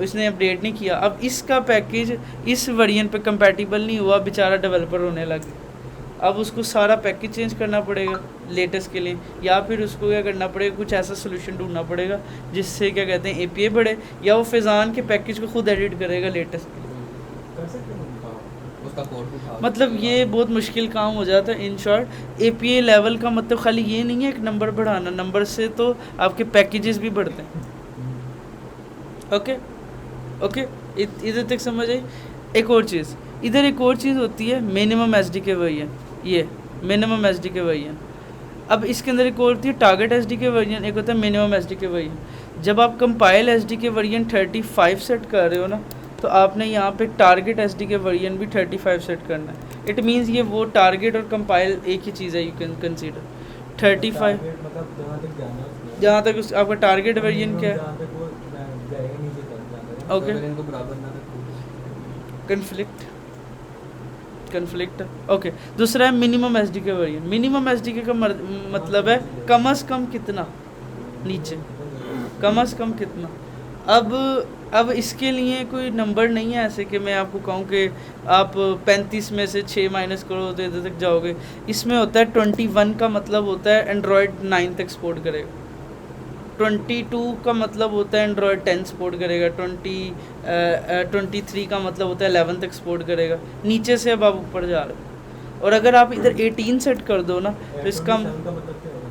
इसने अपडेट नहीं किया, अब इसका पैकेज इस वर्जन पे कंपैटिबल नहीं हुआ, बेचारा डेवलपर रोने लग गया। अब उसको सारा पैकेज चेंज करना पड़ेगा लेटेस्ट के लिए, या फिर उसको क्या करना पड़ेगा, कुछ ऐसा सोल्यूशन ढूंढना पड़ेगा जिससे क्या कहते हैं API बढ़े, या वो फैज़ान के पैकेज को खुद एडिट करेगा लेटेस्ट के लिए।
कर सकते हैं हम।
हाँ, उसका कोड उठा
मतलब ये बहुत मुश्किल काम हो जाता है। इन शॉर्ट API लेवल का मतलब खाली ये नहीं है एक नंबर बढ़ाना, नंबर से तो आपके पैकेजेस भी बढ़ते हैं। ओके ओके, इधर तक समझ आई। एक और चीज़, इधर एक और चीज़ होती है मिनिमम SDK वर्जन, ये मिनिमम SDK वर्जन। अब इसके अंदर एक और होती है टारगेट SDK वर्जन, एक होता है मिनिमम SDK वर्जन। जब आप कंपाइल SDK वर्जन 35 सेट कर रहे हो ना, तो आपने यहाँ पे टारगेट SDK वर्जन भी 35 सेट करना है। इट मीन्स ये वो टारगेट और कंपाइल एक ही चीज़ है, यू कैन कंसीडर 35।
मतलब जहाँ तक जाना है उसमें,
जहाँ तक आपका टारगेट वर्जन क्या है,
जहाँ तक वो जाएगा नीचे तक जाता है।
ओके,
अगर इनको बराबर ना रखो।
Conflict okay. दूसरा है minimum SDK version. Minimum SDK का मतलब है कम से कम कितना नीचे, कम से कम कितना। अब इसके लिए कोई नंबर नहीं है ऐसे कि मैं आपको कहूँ कि आप 35 में से 6 माइनस करो तो इधर तक जाओगे। इसमें होता है 21 का मतलब होता है एंड्रॉयड 9 तक सपोर्ट करेगा, 22 का मतलब होता है एंड्रॉयड 10 सपोर्ट करेगा, 23 का मतलब होता है 11 तक सपोर्ट करेगा। नीचे से अब आप ऊपर जा रहे हो, और अगर आप इधर 18 सेट कर दो ना तो इसका
मतलब क्या होगा?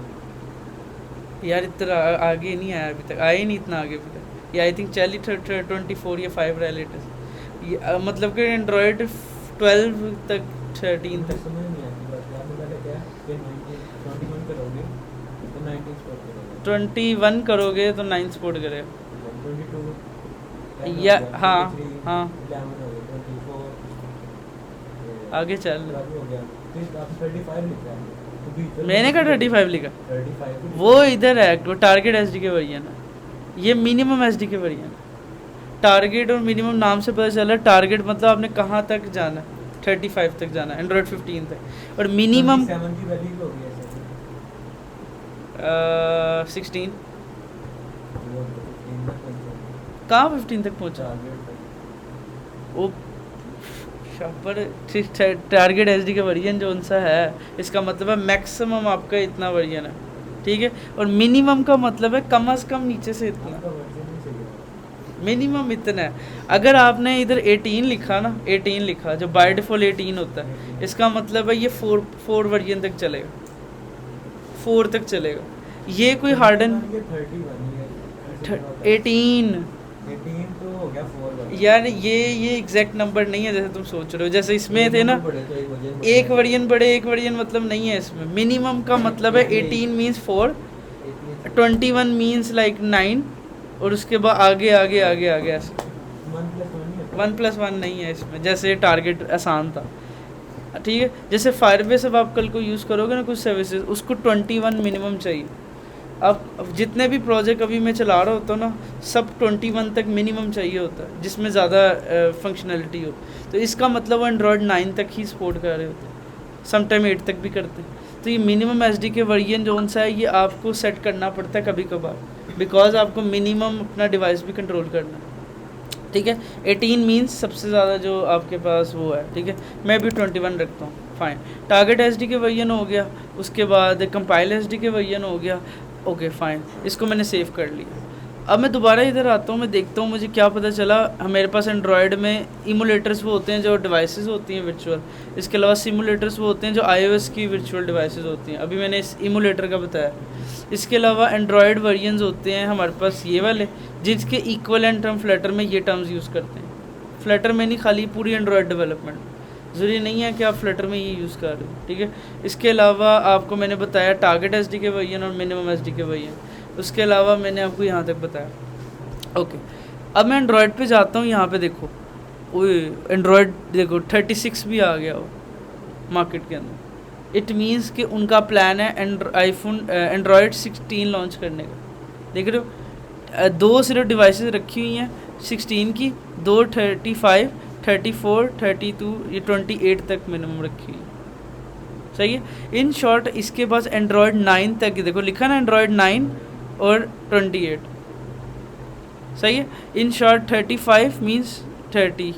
यार इतना आगे नहीं आया अभी तक, आया ही नहीं इतना आगे अभी तक। ये आई थिंक 24 या 5 रहा लेटेस्ट, मतलब कि एंड्रॉयड 12 तक 13 तक।
समझ नहीं आती बात, आपने पहले क्या कि 21 करोगे तो 19 स्पोर्ट करोगे,
21 करोगे तो 9 सपोर्ट करेगा
22
या हाँ हाँ
11 हो गया, 24
आगे चल।
हो गया, फिर आप 35 लिख रहे हैं तो बीच में
मैंने कहा 35 लिखा,
35
वो इधर है वो टारगेट SDK वर्जन है, ये मिनिमम SDK वर्जन। टारगेट और मिनिमम नाम से पता चला, टारगेट मतलब आपने कहाँ तक जाना है, 35 तक जाना है, एंड्रॉयड 15 तक, और मिनिमम
7 की वैल्यू हो गई ऐसे
16।
वो 15 तक पहुंचा,
कहाँ 15 तक पहुँचा
टारगेट तक।
वो पर टारगेट SDK वर्जन जो उनसा है, इसका मतलब है मैक्सिमम आपका इतना वर्जन है, ठीक है, और मिनिमम का मतलब है कम से कम नीचे से इतना,
आपका वर्जन नहीं सही है।
मिनिमम इतना है। अगर आपने इधर 18 लिखा ना, 18 लिखा जो बाय डिफ़ॉल्ट 18 होता है, इसका मतलब है ये 4 वर्जन तक चलेगा, 4 तक चलेगा। ये कोई हार्डन
ये 31 है,
18
18 तो हो गया 4 वर्जन।
यार ये एग्जैक्ट नंबर नहीं है जैसे तुम सोच रहे हो, जैसे इसमें थे ना
बड़े तो
एक वर्जन बड़े एक वर्जन मतलब नहीं है इसमें। मिनिमम का मतलब है 18 मीन्स 4, 21 मीन्स लाइक 9, और उसके बाद आगे आगे आगे आगे ऐसे 1+1 नहीं है इसमें, जैसे टारगेट आसान था, ठीक है। जैसे फायरबेस अब आप कल को यूज़ करोगे ना कुछ सर्विसेज, उसको 21 मिनिमम चाहिए। अब जितने भी प्रोजेक्ट अभी मैं चला रहा होता हूँ ना, सब 21 तक मिनिमम चाहिए होता है, जिसमें ज़्यादा फंक्शनलिटी हो। तो इसका मतलब वो एंड्रॉयड 9 तक ही सपोर्ट कर रहे होते हैं, समटाइम 8 तक भी करते हैं। तो ये मिनिमम SDK वर्जन जो सा है, ये आपको सेट करना पड़ता है कभी कभार, बिकॉज आपको मिनिमम अपना डिवाइस भी कंट्रोल करना है, ठीक है। 18 मीन्स सबसे ज़्यादा जो आपके पास वो है, ठीक है। मैं भी 21 रखता हूँ, फाइन। टारगेट SDK वर्जन हो गया, उसके बाद कंपाइल SDK वर्जन हो गया, ओके फाइन, इसको मैंने सेव कर लिया। अब मैं दोबारा इधर आता हूँ, मैं देखता हूँ मुझे क्या पता चला। मेरे पास एंड्रॉयड में इमुलेटर्स वो होते हैं जो डिवाइसेस होती हैं वर्चुअल, इसके अलावा सिमुलेटर्स वो होते हैं जो iOS की वर्चुअल डिवाइसेस होती हैं, अभी मैंने इस इमुलेटर का बताया। इसके अलावा एंड्रॉयड वर्जन्स होते हैं हमारे पास ये वाले, जिसके इक्वलेंट हम फ्लटर में ये टर्म्स यूज़ करते हैं। फ्लटर में नहीं, खाली पूरी एंड्रॉयड डेवलपमेंट, ज़रूरी नहीं है कि आप फ्लटर में ये यूज़ कर रहे हो, ठीक है। इसके अलावा आपको मैंने बताया टारगेट SDK वर्जन और मिनिमम SDK वर्जन, उसके अलावा मैंने आपको यहाँ तक बताया, ओके। अब मैं एंड्रॉयड पे जाता हूँ, यहाँ पे देखो, ओए एंड्रॉयड देखो 36 भी आ गया वो मार्केट के अंदर, इट मीन्स कि उनका प्लान है एंड्रॉयड 16 लॉन्च करने का। देख रहे हो, दो सिर्फ डिवाइसेस रखी हुई हैं 16 की, दो 35, 34, 32, ये 28 तक मिनिमम रखी हुई है। सही है। इन शॉर्ट इसके पास एंड्रॉयड 9 तक, देखो लिखा ना एंड्रॉयड 9 और 28। सही है। इन शॉर्ट 35 मीन्स 30,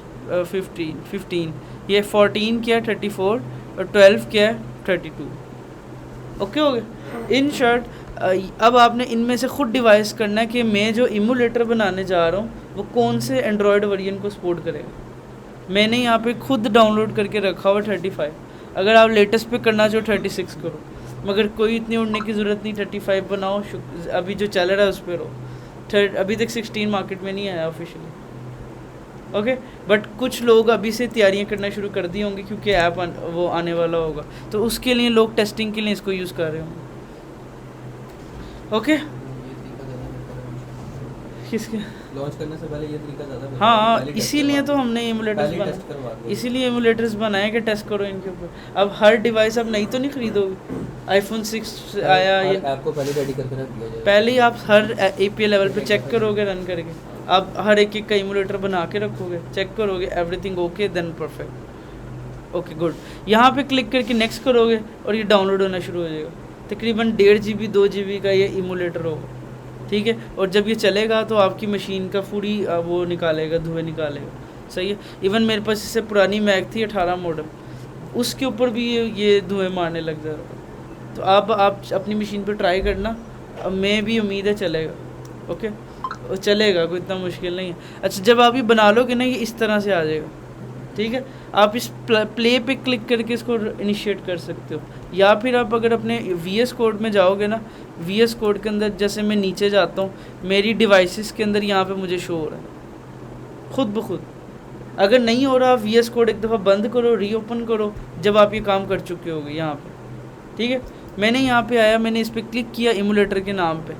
15, ये 14 क्या है 34 और 12 क्या है 32। ओके हो गया। इन शॉर्ट अब आपने इनमें से खुद डिवाइस करना है कि मैं जो इमुलेटर बनाने जा रहा हूँ वो कौन से एंड्रॉयड वर्जन को सपोर्ट करेगा। मैंने यहाँ पे खुद डाउनलोड करके रखा हुआ 35। अगर आप लेटेस्ट पे करना चाहो 36 करो, मगर कोई इतनी उड़ने की ज़रूरत नहीं, 35 बनाओ। अभी जो चल रहा है उस पर रहो। अभी तक 16 मार्केट में नहीं आया ऑफिशियली। ओके, बट कुछ लोग अभी से तैयारियां करना शुरू कर दी होंगी क्योंकि ऐप वो आने वाला होगा, तो उसके लिए लोग टेस्टिंग के लिए इसको यूज़ कर रहे होंगे। ओके, किसके
लॉन्च करने से पहले ये तरीका ज़्यादा बेहतर है।
हाँ,
पहले test
इसीलिए
करवा
तो हमने एमुलेटर्स
पहले test करवा
बनाए,
दो।
इसीलिए एमुलेटर्स बनाए कि टेस्ट करो इनके ऊपर। अब हर डिवाइस अब नई तो नहीं खरीदोगे। आईफोन 6 आया, ये
ऐप को पहले रेडी करके रख दिया जाए।
पहले ही आप हर API लेवल पे चेक करोगे रन करके। आप हर एक का एमुलेटर बना के रखोगे, चेक करोगे everything okay, then perfect. Okay good. यहाँ पे क्लिक करके नेक्स्ट करोगे और ये डाउनलोड होना शुरू हो जाएगा। तकरीबन 1.5 GB 2 GB का ये इमुलेटर होगा, ठीक है। और जब ये चलेगा तो आपकी मशीन का पूरी वो निकालेगा, धुएँ निकालेगा। सही है। इवन मेरे पास इससे पुरानी मैक थी 18 मॉडल, उसके ऊपर भी ये धुएँ मारने लग जा रहा। तो आप अपनी मशीन पे ट्राई करना, अब मैं भी उम्मीद है चलेगा। ओके, और चलेगा, कोई इतना मुश्किल नहीं है। अच्छा, जब आप ये बना लोगे ना, ये इस तरह से आ जाएगा, ठीक है। आप इस प्ले पे क्लिक करके इसको इनिशिएट कर सकते हो, या फिर आप अगर अपने VS कोड में जाओगे ना, VS कोड के अंदर जैसे मैं नीचे जाता हूँ, मेरी डिवाइसेस के अंदर यहाँ पे मुझे शो हो रहा है खुद ब खुद। अगर नहीं हो रहा, VS कोड एक दफ़ा बंद करो, रीओपन करो, जब आप ये काम कर चुके होगे यहाँ पे, ठीक है। मैंने यहाँ पे आया, मैंने इस पर क्लिक किया इमुलेटर के नाम पे।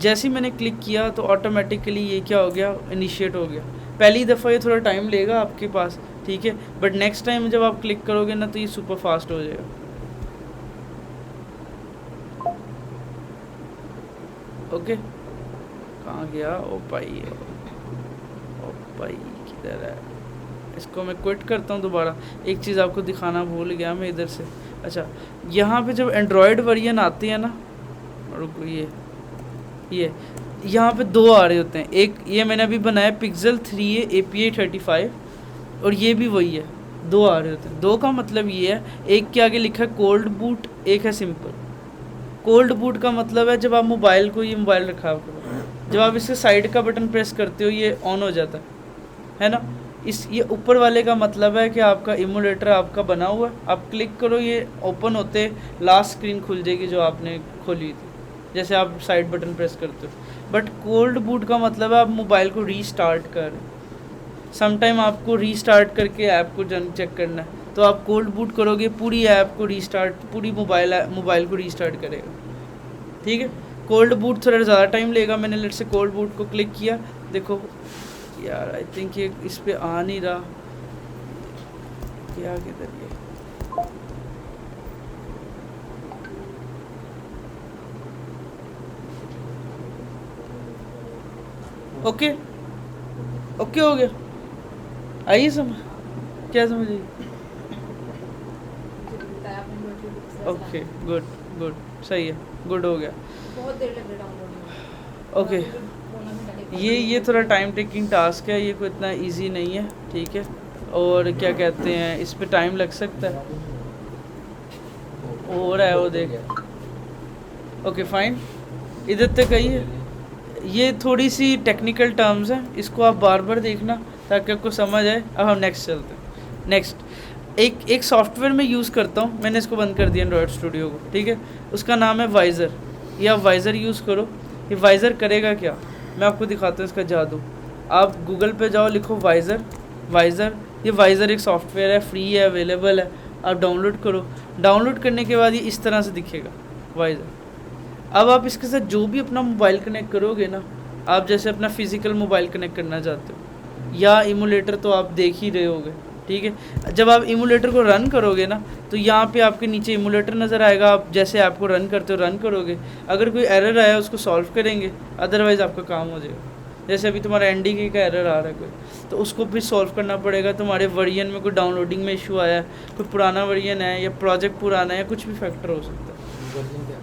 जैसे ही मैंने क्लिक किया तो ऑटोमेटिकली ये क्या हो गया, इनिशिएट हो गया। पहली दफ़ा ये थोड़ा टाइम लेगा आपके पास, ठीक है, बट नेक्स्ट टाइम जब आप क्लिक करोगे ना तो ये सुपर फास्ट हो जाएगा। ओके, कहाँ गया ओ भाई, किधर है? इसको मैं क्विट करता हूँ दोबारा। एक चीज़ आपको दिखाना भूल गया मैं इधर से। अच्छा, यहाँ पे जब एंड्रॉयड वर्जन आती है ना, रुको, ये यहाँ पे दो आ रहे होते हैं। एक ये मैंने अभी बनाया Pixel 3a API 35, और ये भी वही है, दो आ रहे होते हैं। दो का मतलब ये है, एक के आगे लिखा है कोल्ड बूट, एक है सिंपल। कोल्ड बूट का मतलब है जब आप मोबाइल को, ये मोबाइल रखा करो, जब आप इसके साइड का बटन प्रेस करते हो ये ऑन हो जाता है ना। ये ऊपर वाले का मतलब है कि आपका इमुलेटर आपका बना हुआ है, आप क्लिक करो ये ओपन होते लास्ट स्क्रीन खुल जाएगी जो आपने खोली थी, जैसे आप साइड बटन प्रेस करते हो। बट कोल्ड बूट का मतलब है आप मोबाइल को रीस्टार्ट कर, समटाइम आपको रीस्टार्ट करके ऐप को चेक करना है, तो आप कोल्ड बूट करोगे, पूरी ऐप को रीस्टार्ट, पूरी मोबाइल को रीस्टार्ट करेगा, ठीक है। कोल्ड बूट थोड़ा ज़्यादा टाइम लेगा। मैंने लेट से कोल्ड बूट को क्लिक किया, देखो यार आई थिंक ये इस पे आ नहीं रहा, क्या किधर ये, ओके ओके हो गया। आइए समझ, क्या समझ आई? ओके गुड गुड, सही है, गुड हो गया।
बहुत देर लग रहा डाउनलोड
ओके, ये थोड़ा टाइम टेकिंग टास्क है, ये कोई इतना इजी नहीं है, ठीक है। और क्या कहते हैं, इस पे टाइम लग सकता है, हो रहा है वो देख। ओके फाइन, इधर तक आई है। ये थोड़ी सी टेक्निकल टर्म्स हैं, इसको आप बार बार देखना ताकि आपको समझ आए। अब हम नेक्स्ट चलते हैं। नेक्स्ट एक सॉफ्टवेयर मैं यूज़ करता हूँ, मैंने इसको बंद कर दिया एंड्रॉयड स्टूडियो को, ठीक है। उसका नाम है वाइज़र। ये आप वाइज़र यूज़ करो। ये वाइज़र करेगा क्या, मैं आपको दिखाता हूँ इसका जादू। आप गूगल पे जाओ, लिखो वाइज़र। ये वाइज़र एक सॉफ्टवेयर है, फ्री है, अवेलेबल है, आप डाउनलोड करो। डाउनलोड करने के बाद ये इस तरह से दिखेगा वाइज़र। अब आप इसके साथ जो भी अपना मोबाइल कनेक्ट करोगे ना, आप जैसे अपना फिज़िकल मोबाइल कनेक्ट करना चाहते हो या इमुलेटर, तो आप देख ही रहे होगे, ठीक ठीक है। जब आप इमूलेटर को रन करोगे ना तो यहाँ पे आपके नीचे इमूलेटर नज़र आएगा, आप जैसे ऐप को रन करते हो रन करोगे, अगर कोई एरर आया उसको सॉल्व करेंगे, अदरवाइज़ आपका काम हो जाएगा। जैसे अभी तुम्हारा NDK का एरर आ रहा है कोई, तो उसको भी सॉल्व करना पड़ेगा। तुम्हारे वर्जन में कोई डाउनलोडिंग में इशू आया है, कोई पुराना वर्जन है या प्रोजेक्ट पुराना है, कुछ भी फैक्टर हो सकता है,
वर्जन क्या है?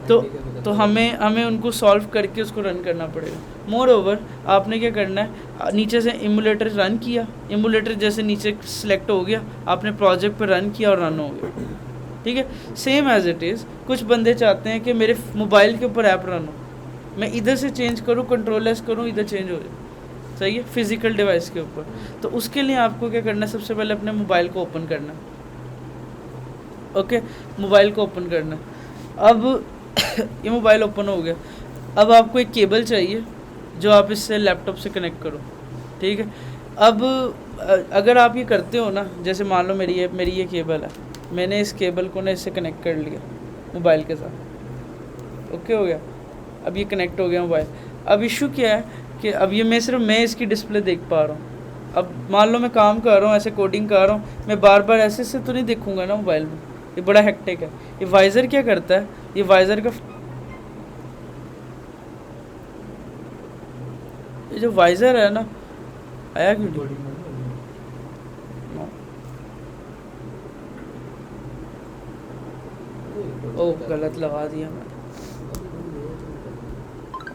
तो
NDK का
तो
क्या?
हमें उनको सॉल्व करके उसको रन करना पड़ेगा। मोर ओवर आपने क्या करना है, नीचे से इमूलेटर रन किया, इमूलेटर जैसे नीचे सिलेक्ट हो गया, आपने प्रोजेक्ट पे रन किया और रन हो गया, ठीक है। सेम एज इट इज़ कुछ बंदे चाहते हैं कि मेरे मोबाइल के ऊपर ऐप रन हो, मैं इधर से चेंज करूँ, कंट्रोल एस करूँ, इधर चेंज हो जाए, सही है, फिजिकल डिवाइस के ऊपर। तो उसके लिए आपको क्या करना है, सबसे पहले अपने मोबाइल को ओपन करना है, ओके, मोबाइल को ओपन करना है। अब ये मोबाइल ओपन हो गया, अब आपको एक केबल चाहिए जो आप इससे लैपटॉप से कनेक्ट करो, ठीक है। अब अगर आप ये करते हो ना, जैसे मान लो मेरी ये केबल है, मैंने इस केबल को ना इससे कनेक्ट कर लिया मोबाइल के साथ, ओके हो गया, अब ये कनेक्ट हो गया मोबाइल। अब इशू क्या है कि अब ये सिर्फ मैं इसकी डिस्प्ले देख पा रहा हूँ। अब मान लो मैं काम कर रहा हूँ, ऐसे कोडिंग कर रहा हूँ, मैं बार बार ऐसे से तो नहीं देखूंगा ना मोबाइल में, ये बड़ा हेक्टिक है। ये वाइज़र क्या करता है, ये वाइज़र का ये जो वाइज़र है ना, आया क्यों नहीं? ओ गलत लगा दिया मैंने,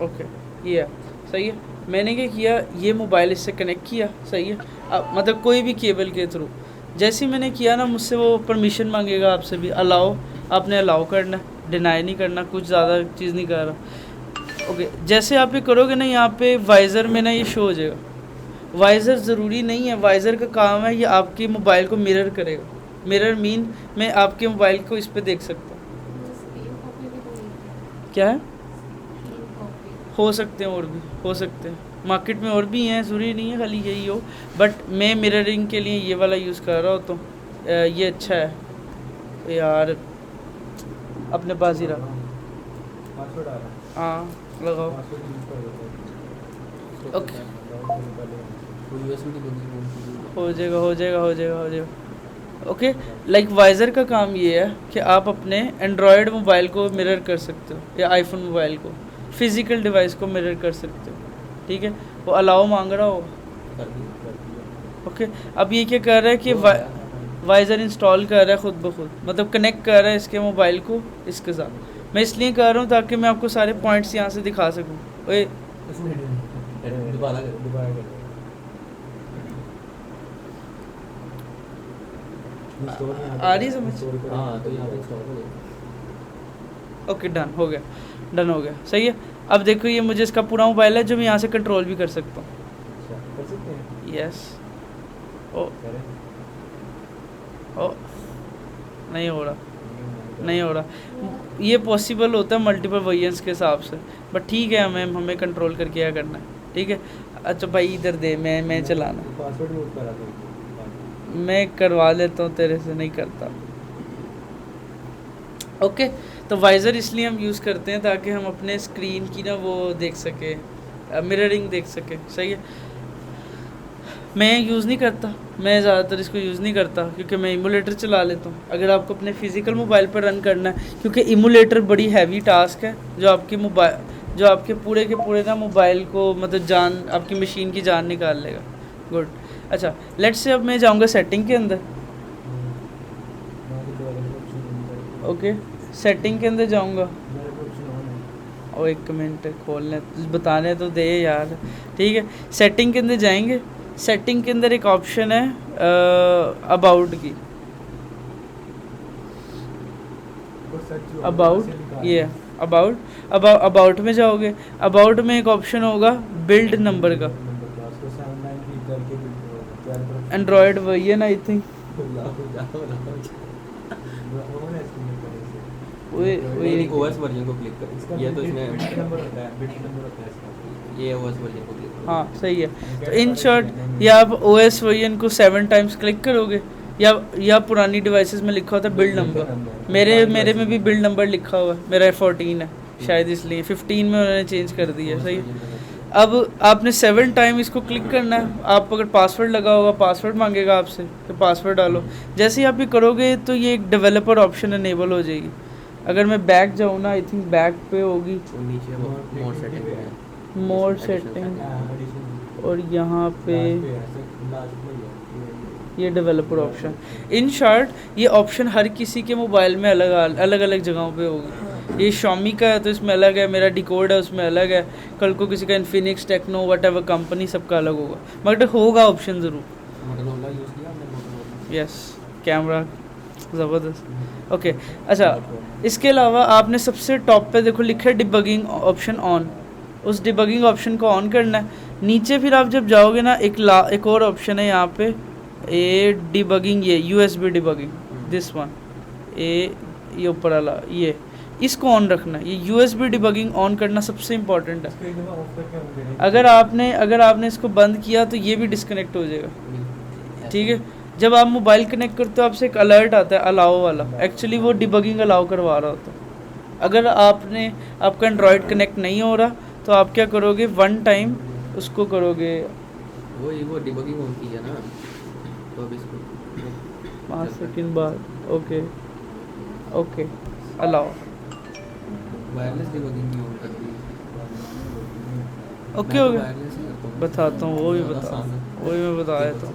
ओके ये है, सही है। मैंने क्या किया, ये मोबाइल इससे कनेक्ट किया, सही है। अब मतलब कोई भी केबल के थ्रू, जैसे ही मैंने किया ना, मुझसे वो परमिशन मांगेगा आपसे भी, अलाउ, आपने अलाउ करना, डिनाई नहीं करना, कुछ ज़्यादा चीज़ नहीं कर रहा, ओके। जैसे आप ये करोगे ना, यहाँ पे वाइज़र में ना ये शो हो जाएगा। वाइज़र ज़रूरी नहीं है, वाइज़र का काम है ये आपके मोबाइल को मिरर करेगा। मिरर मीन मैं आपके मोबाइल को इस पर देख सकता हूँ।
स्क्रीन कॉपी भी तो नहीं
क्या है,
स्क्रीन कॉपी
हो सकते हैं और भी हो सकते हैं, मार्केट में और भी हैं, ज़रूरी नहीं है खाली यही हो, बट मैं मिररिंग के लिए ये वाला यूज़ कर रहा हूँ, तो ये अच्छा है यार, अपने पास ही रहा।
पासवर्ड आ रहा है,
हाँ लगाओ,
पासवर्ड यूज कर देते
ओके,
हैं।
यूएसबी की बंदी
हो जाएगा, ओके। लाइक वाइज़र का काम ये है कि आप अपने एंड्रॉयड मोबाइल को मिरर कर सकते हो या आईफोन मोबाइल को, फिज़िकल डिवाइस को मिरर कर सकते हो, ठीक है। वो अलाउ मांग रहा होगा,
कर दी।
ओके। अब ये क्या कर रहा है कि वाइज़र इंस्टॉल कर रहा है खुद ब खुद, मतलब कनेक्ट कर रहा है इसके मोबाइल को इसके साथ। मैं इसलिए कर रहा हूँ ताकि मैं आपको सारे पॉइंट्स यहाँ से दिखा सकूँ। ओए
दोबारा कर।
आ रही समझ?
हाँ, तो यहाँ पे इंस्टॉल हो गया।
ओके डन हो गया, सही है। अब देखो ये मुझे इसका पूरा मोबाइल है जो मैं यहाँ से कंट्रोल भी कर सकता हूँ,
कर सकते हैं।
यस। ओ नहीं हो रहा, ये पॉसिबल होता है मल्टीपल वर्जन्स के हिसाब से, बट ठीक है, हमें कंट्रोल करके क्या करना है, ठीक है। अच्छा भाई इधर दे, मैं चलाना,
पासवर्ड यूज करा था,
मैं करवा लेता हूँ, तेरे से नहीं करता, ओके। तो वाइज़र इसलिए हम यूज़ करते हैं ताकि हम अपने स्क्रीन की ना वो देख सके, मिररिंग देख सके, सही है। मैं यूज़ नहीं करता, मैं ज़्यादातर इसको यूज़ नहीं करता क्योंकि मैं इमूलेटर चला लेता हूँ। अगर आपको अपने फिज़िकल मोबाइल पर रन करना है, क्योंकि इमूलेटर बड़ी हैवी टास्क है जो आपके पूरे के पूरे ना मोबाइल को मतलब आपकी मशीन की जान निकाल लेगा। गुड, अच्छा लेट्स से अब मैं जाऊँगा सेटिंग के अंदर, ओके। सेटिंग के अंदर जाऊँगा, और एक मिनट खोलने बताने तो दे यार, ठीक है। सेटिंग के अंदर जाएंगे, सेटिंग के अंदर एक ऑप्शन है अबाउट की, अबाउट में जाओगे, अबाउट में एक ऑप्शन होगा बिल्ड नंबर का, Android version I think,
OS version को क्लिक कर, ये तो इसमें ये ओएस वर्जन को क्लिक कर,
हाँ सही है। तो इन शॉर्ट या आप ओएस वर्जन को 7 टाइम्स क्लिक करोगे, या पुरानी डिवाइसेस में लिखा होता है बिल्ड नंबर, मेरे में भी बिल्ड नंबर लिखा हुआ है, मेरा 14 है शायद, इसलिए 15 में उन्होंने चेंज कर दिया, सही है। अब आपने 7 टाइम इसको क्लिक करना है। आप अगर पासवर्ड लगा होगा, पासवर्ड मांगेगा आपसे तो पासवर्ड डालो। जैसे ही आप ये करोगे तो ये एक डेवलपर ऑप्शन इनेबल हो जाएगी। अगर मैं बैक जाऊँ ना, आई थिंक बैक पे होगी
वो नीचे मोड सेटिंग है,
मोड
Additional
सेटिंग,
एडिशन
और यहाँ पे
लास्ट में
ये डेवलपर ऑप्शन। इन शॉर्ट ये ऑप्शन हर किसी के मोबाइल में अलग अलग जगहों पे होगी। ये Xiaomi का है तो इसमें अलग है, मेरा डिकोड है उसमें अलग है, कल को किसी का Infinix, Tecno, whatever company सबका अलग होगा, मगर होगा ऑप्शन ज़रूर।
मोटोरोला यूज़ किया आपने? मोटोरोला
यस, कैमरा ज़बरदस्त। ओके अच्छा, इसके अलावा आपने सबसे टॉप पे देखो लिखा है डिबगिंग ऑप्शन ऑन। उस डिबगिंग ऑप्शन को ऑन करना है। नीचे फिर आप जब जाओगे ना, एक और ऑप्शन है यहाँ पे, ए डिबगिंग, ये USB डिबगिंग, दिस वन, ये ऊपर वाला, ये इसको ऑन रखना है। ये USB डिबगिंग ऑन करना सबसे इम्पोर्टेंट है।
स्क्रीन में ऑफ करके हम करेंगे।
अगर आपने इसको बंद किया तो ये भी डिस्कनेक्ट हो जाएगा, ठीक है। जब आप मोबाइल कनेक्ट करते हो आपसे एक अलर्ट आता है अलाउ वाला, एक्चुअली वो डिबगिंग अलाउ करवा रहा होता है। अगर आपका एंड्रॉयड कनेक्ट नहीं हो रहा तो आप क्या करोगे, 1 टाइम उसको करोगे,
वो डिबगिंग ऑन की है ना, तो अब इसको
5 सेकंड बाद, ओके अलाउ,
वायरलेस डिबगिंग भी ऑन कर दी।
ओके हो गया।
वायरलेस ही करता हूँ।
बताता हूँ, वो भी
ज़्यादा
बता,
आसान है।
वही मैं बता देता हूँ।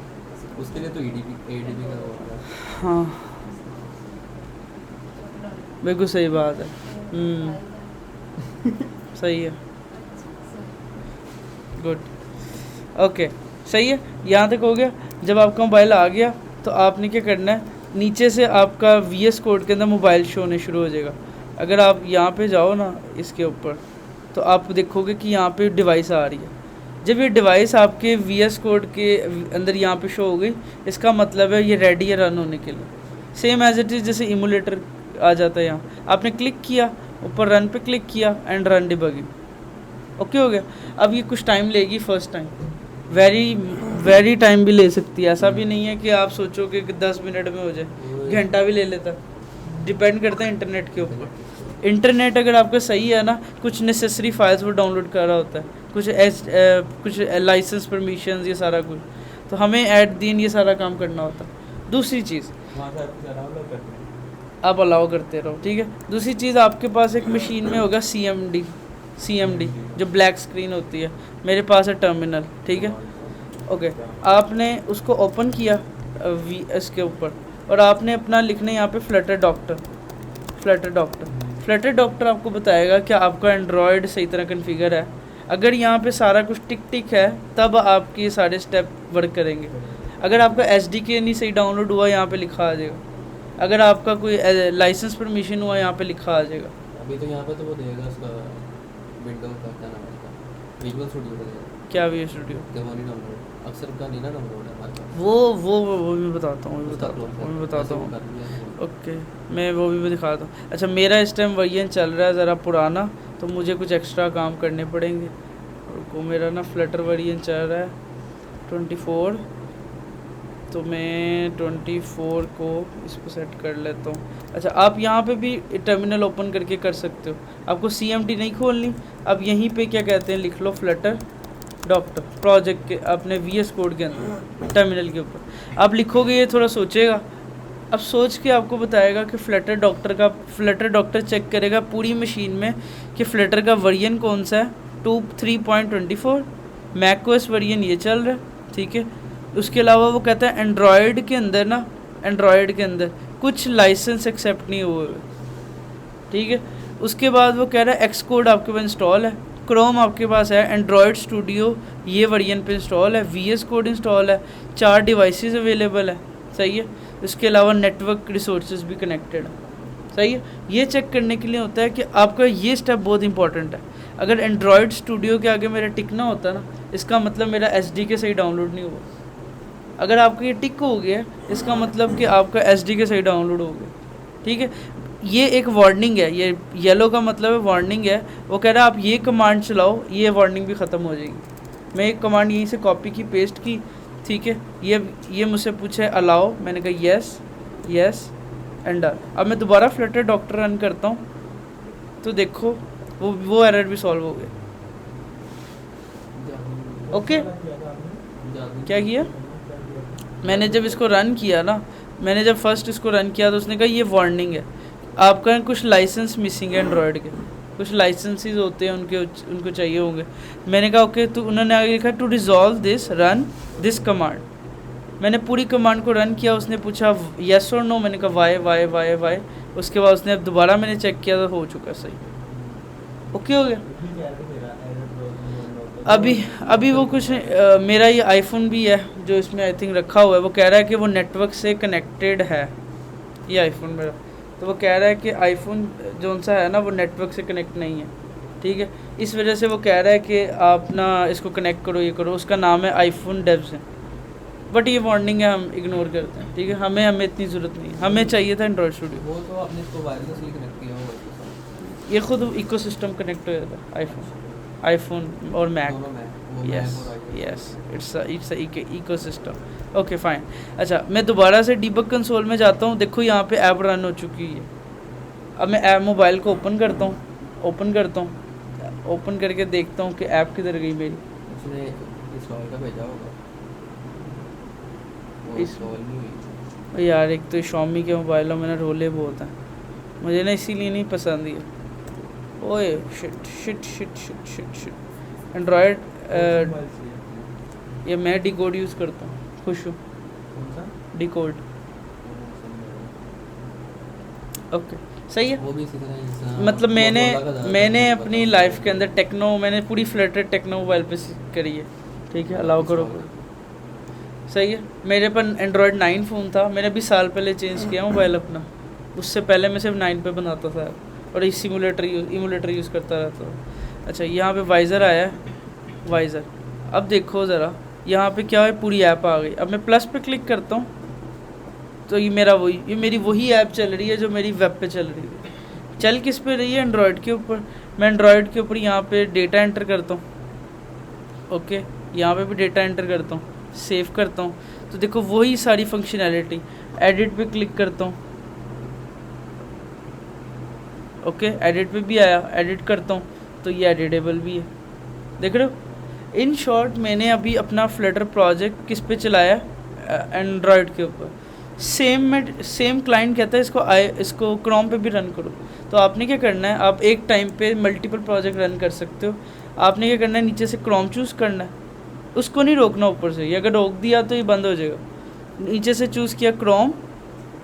उसके लिए तो ADB का होगा।
हाँ बिल्कुल सही बात है। सही है, गुड, ओके सही है। यहाँ तक हो गया। जब आपका मोबाइल आ गया तो आपने क्या करना है, नीचे से आपका VS कोड के अंदर मोबाइल शो होने शुरू हो जाएगा। अगर आप यहाँ पे जाओ ना इसके ऊपर, तो आप देखोगे कि यहाँ पे डिवाइस आ रही है। जब ये डिवाइस आपके VS कोड के अंदर यहाँ पे शो हो गई, इसका मतलब है ये रेडी है रन होने के लिए। सेम एज इट इज़ जैसे इमुलेटर आ जाता है। यहाँ आपने क्लिक किया, ऊपर रन पे क्लिक किया एंड रन डिबगिंग, ओके हो गया। अब ये कुछ टाइम लेगी फर्स्ट टाइम, वेरी टाइम भी ले सकती है। ऐसा भी नहीं है कि आप सोचोगे कि 10 मिनट में हो जाए, घंटा भी ले लेता, डिपेंड करता है इंटरनेट के ऊपर। इंटरनेट अगर आपका सही है ना, कुछ नेसेसरी फाइल्स वो डाउनलोड कर रहा होता है, कुछ लाइसेंस परमिशंस, ये सारा कुछ, तो हमें एट दिन ये सारा काम करना होता है। दूसरी चीज़
वहाँ से आपको अलाउ करते हैं।
आप अलाउ करते रहो, ठीक है। दूसरी चीज़ आपके पास एक मशीन में होगा CMD जो ब्लैक स्क्रीन होती है, मेरे पास है टर्मिनल, ठीक है। ओके, आपने उसको ओपन किया VS के ऊपर, और आपने अपना लिखना यहाँ पे फ्लटर डॉक्टर आपको बताएगा कि आपका एंड्रॉयड सही तरह कन्फिगर है। अगर यहाँ पे सारा कुछ टिक है तब आपके ये सारे स्टेप वर्क करेंगे। अगर आपका SDK नहीं सही डाउनलोड हुआ, यहाँ पे लिखा आ जाएगा। अगर आपका कोई लाइसेंस परमिशन हुआ, यहाँ पे लिखा आ जाएगा।
अभी तो यहाँ पे तो वो देगा उसका विंडो का, क्या नाम है उसका, विजुअल स्टूडियो का देगा।
क्या भी स्टूडियो,
क्या वो नहीं डाउनलोड, अक्सर का नहीं ना डाउनलोड है हमारे पास।
वो मैं बताता हूँ, ओके, मैं वो भी दिखाता हूँ। अच्छा, मेरा इस टाइम वर्जन चल रहा है ज़रा पुराना, तो मुझे कुछ एक्स्ट्रा काम करने पड़ेंगे। को मेरा ना फ्लटर वर्जन चल रहा है 24, तो मैं 24 को इसको सेट कर लेता हूँ। अच्छा, आप यहाँ पे भी टर्मिनल ओपन करके कर सकते हो, आपको CMD नहीं खोलनी। अब यहीं पे क्या कहते हैं, लिख लो फ्लटर डॉक्टर प्रोजेक्ट के अपने VS कोड के अंदर टर्मिनल के ऊपर आप लिखोगे, ये थोड़ा सोचेगा। अब सोच के आपको बताएगा कि फ्लटर डॉक्टर चेक करेगा पूरी मशीन में कि फ्लटर का वर्जन कौन सा है, 3.24 मैकओएस वर्जन ये चल रहा है, ठीक है। उसके अलावा वो कहता है एंड्रॉयड के अंदर कुछ लाइसेंस एक्सेप्ट नहीं हुए, ठीक है। उसके बाद वो कह रहा है एक्स कोड आपके पास इंस्टॉल है, क्रोम आपके पास है, एंड्रॉयड स्टूडियो ये वर्जन पे इंस्टॉल है, VS कोड इंस्टॉल है, 4 डिवाइसेस अवेलेबल है, सही है। इसके अलावा नेटवर्क रिसोर्सेज भी कनेक्टेड है, सही है। ये चेक करने के लिए होता है कि आपका ये स्टेप बहुत इंपॉर्टेंट है। अगर एंड्रॉयड स्टूडियो के आगे मेरा टिक ना होता ना, इसका मतलब मेरा SDK सही डाउनलोड नहीं हुआ। अगर आपका ये टिक हो गया, इसका मतलब कि आपका SDK सही डाउनलोड हो गया, ठीक है। ये एक वार्निंग है, ये येलो का मतलब है वार्निंग है। वो कह रहा है आप ये कमांड चलाओ, ये वार्निंग भी ख़त्म हो जाएगी। मैं एक कमांड यहीं से कॉपी की, पेस्ट की, ठीक है। ये मुझसे पूछे अलाओ, मैंने कहा यस एंड डन। अब मैं दोबारा फ्लटर डॉक्टर रन करता हूँ, तो देखो वो एरर भी सॉल्व हो गया। ओके
किया था आपने?
क्या किया
क्या किया?
मैंने जब इसको रन किया ना, मैंने जब फर्स्ट इसको रन किया तो उसने कहा ये वार्निंग है, आपका कुछ लाइसेंस मिसिंग है एंड्रॉयड के, कुछ लाइसेंसेस होते हैं उनके, उनको चाहिए होंगे। मैंने कहा ओके, तो उन्होंने आगे लिखा to resolve this run this command. मैंने पूरी कमांड को रन किया, उसने पूछा येस और नो, मैंने कहा वाई वाई वाई वाई। उसके बाद उसने अब दोबारा मैंने चेक किया तो हो चुका सही, ओके हो गया।
ठीक है, मेरा एरर प्रॉब्लम होता है।
अभी वो कुछ मेरा ये आईफोन भी है जो इसमें आई थिंक रखा हुआ है, वो कह रहा है कि वो नेटवर्क से कनेक्टेड है, ये आईफोन मेरा। तो वो कह रहा है कि आईफोन जो सा है ना वो नेटवर्क से कनेक्ट नहीं है, ठीक है। इस वजह से वो कह रहा है कि आप ना इसको कनेक्ट करो, ये करो। उसका नाम है आईफोन डेव्स है, बट ये वार्निंग है, हम इग्नोर करते हैं, ठीक है। हमें इतनी ज़रूरत नहीं है, हमें चाहिए था एंड्रॉयड स्टूडियो।
वो तो आपने इसको वायरलेसली कनेक्ट किया होगा इसके साथ।
ये खुद इकोसिस्टम कनेक्ट हो जाता है आईफोन और मैक।
दोनों में वो
यस
Mac और iPhone।
Yes it's ecosystem. Okay fine. अच्छा, मैं दोबारा से डीबग कंसोल में जाता हूँ। देखो यहाँ पे ऐप रन हो चुकी है। अब मैं ऐप मोबाइल को ओपन करता हूँ, ओपन करके देखता हूँ कि ऐप किधर गई मेरी।
उसने इंस्टॉल का भेजा होगा, वो
इस-
इंस्टॉल नहीं हुई।
और यार एक तो Xiaomi के मोबाइलों में ना रोले बहुत हैं, मुझे ना इसीलिए नहीं पसंद ये। ओए shit shit shit shit shit shit Android
mobile से
ये मैं डिकोड यूज़ करता हूँ, खुश हूँ।
कौन सा?
डिकोड ओके सही है।
वो भी इसी तरह इंसान
मतलब मैंने
Motorola का ज़्यादा
मैंने
यूज़
अपनी
करता
लाइफ
हूँ।
के अंदर टेक्नो, मैंने पूरी फ्लटेड टेक्नो मोबाइल पे करी है, ठीक है। अलाउ करो, सही है। मेरे पर एंड्रॉयड 9 फ़ोन था, मैंने अभी साल पहले चेंज किया मोबाइल अपना। उससे पहले मैं सिर्फ 9 पे बनाता था और इस इमूलेटर यूज़ करता रहता था। अच्छा, यहाँ पे वाइज़र आया है, वाइज़र। अब देखो ज़रा यहाँ पे क्या है, पूरी ऐप आ गई। अब मैं प्लस पे क्लिक करता हूँ तो ये मेरी वही ऐप चल रही है जो मेरी वेब पे चल रही है। चल किस पे रही है? एंड्रॉयड के ऊपर। मैं एंड्रॉयड के ऊपर यहाँ पे डेटा एंटर करता हूँ, ओके। यहाँ पे भी डेटा एंटर करता हूँ, सेव करता हूँ, तो देखो वही सारी फंक्शनैलिटी। एडिट पे क्लिक करता हूँ, ओके, एडिट पे भी आया। एडिट करता हूँ तो ये एडिटेबल भी है, देख रहे हो। इन शॉर्ट मैंने अभी अपना फ्लटर प्रोजेक्ट किस पे चलाया? एंड्रॉयड के ऊपर। सेम क्लाइंट कहता है इसको क्रोम पे भी रन करो। तो आपने क्या करना है, आप एक टाइम पे मल्टीपल प्रोजेक्ट रन कर सकते हो। आपने क्या करना है, नीचे से क्रोम चूज़ करना है, उसको नहीं रोकना ऊपर से। ये अगर रोक दिया तो ये बंद हो जाएगा। नीचे से चूज़ किया क्रोम,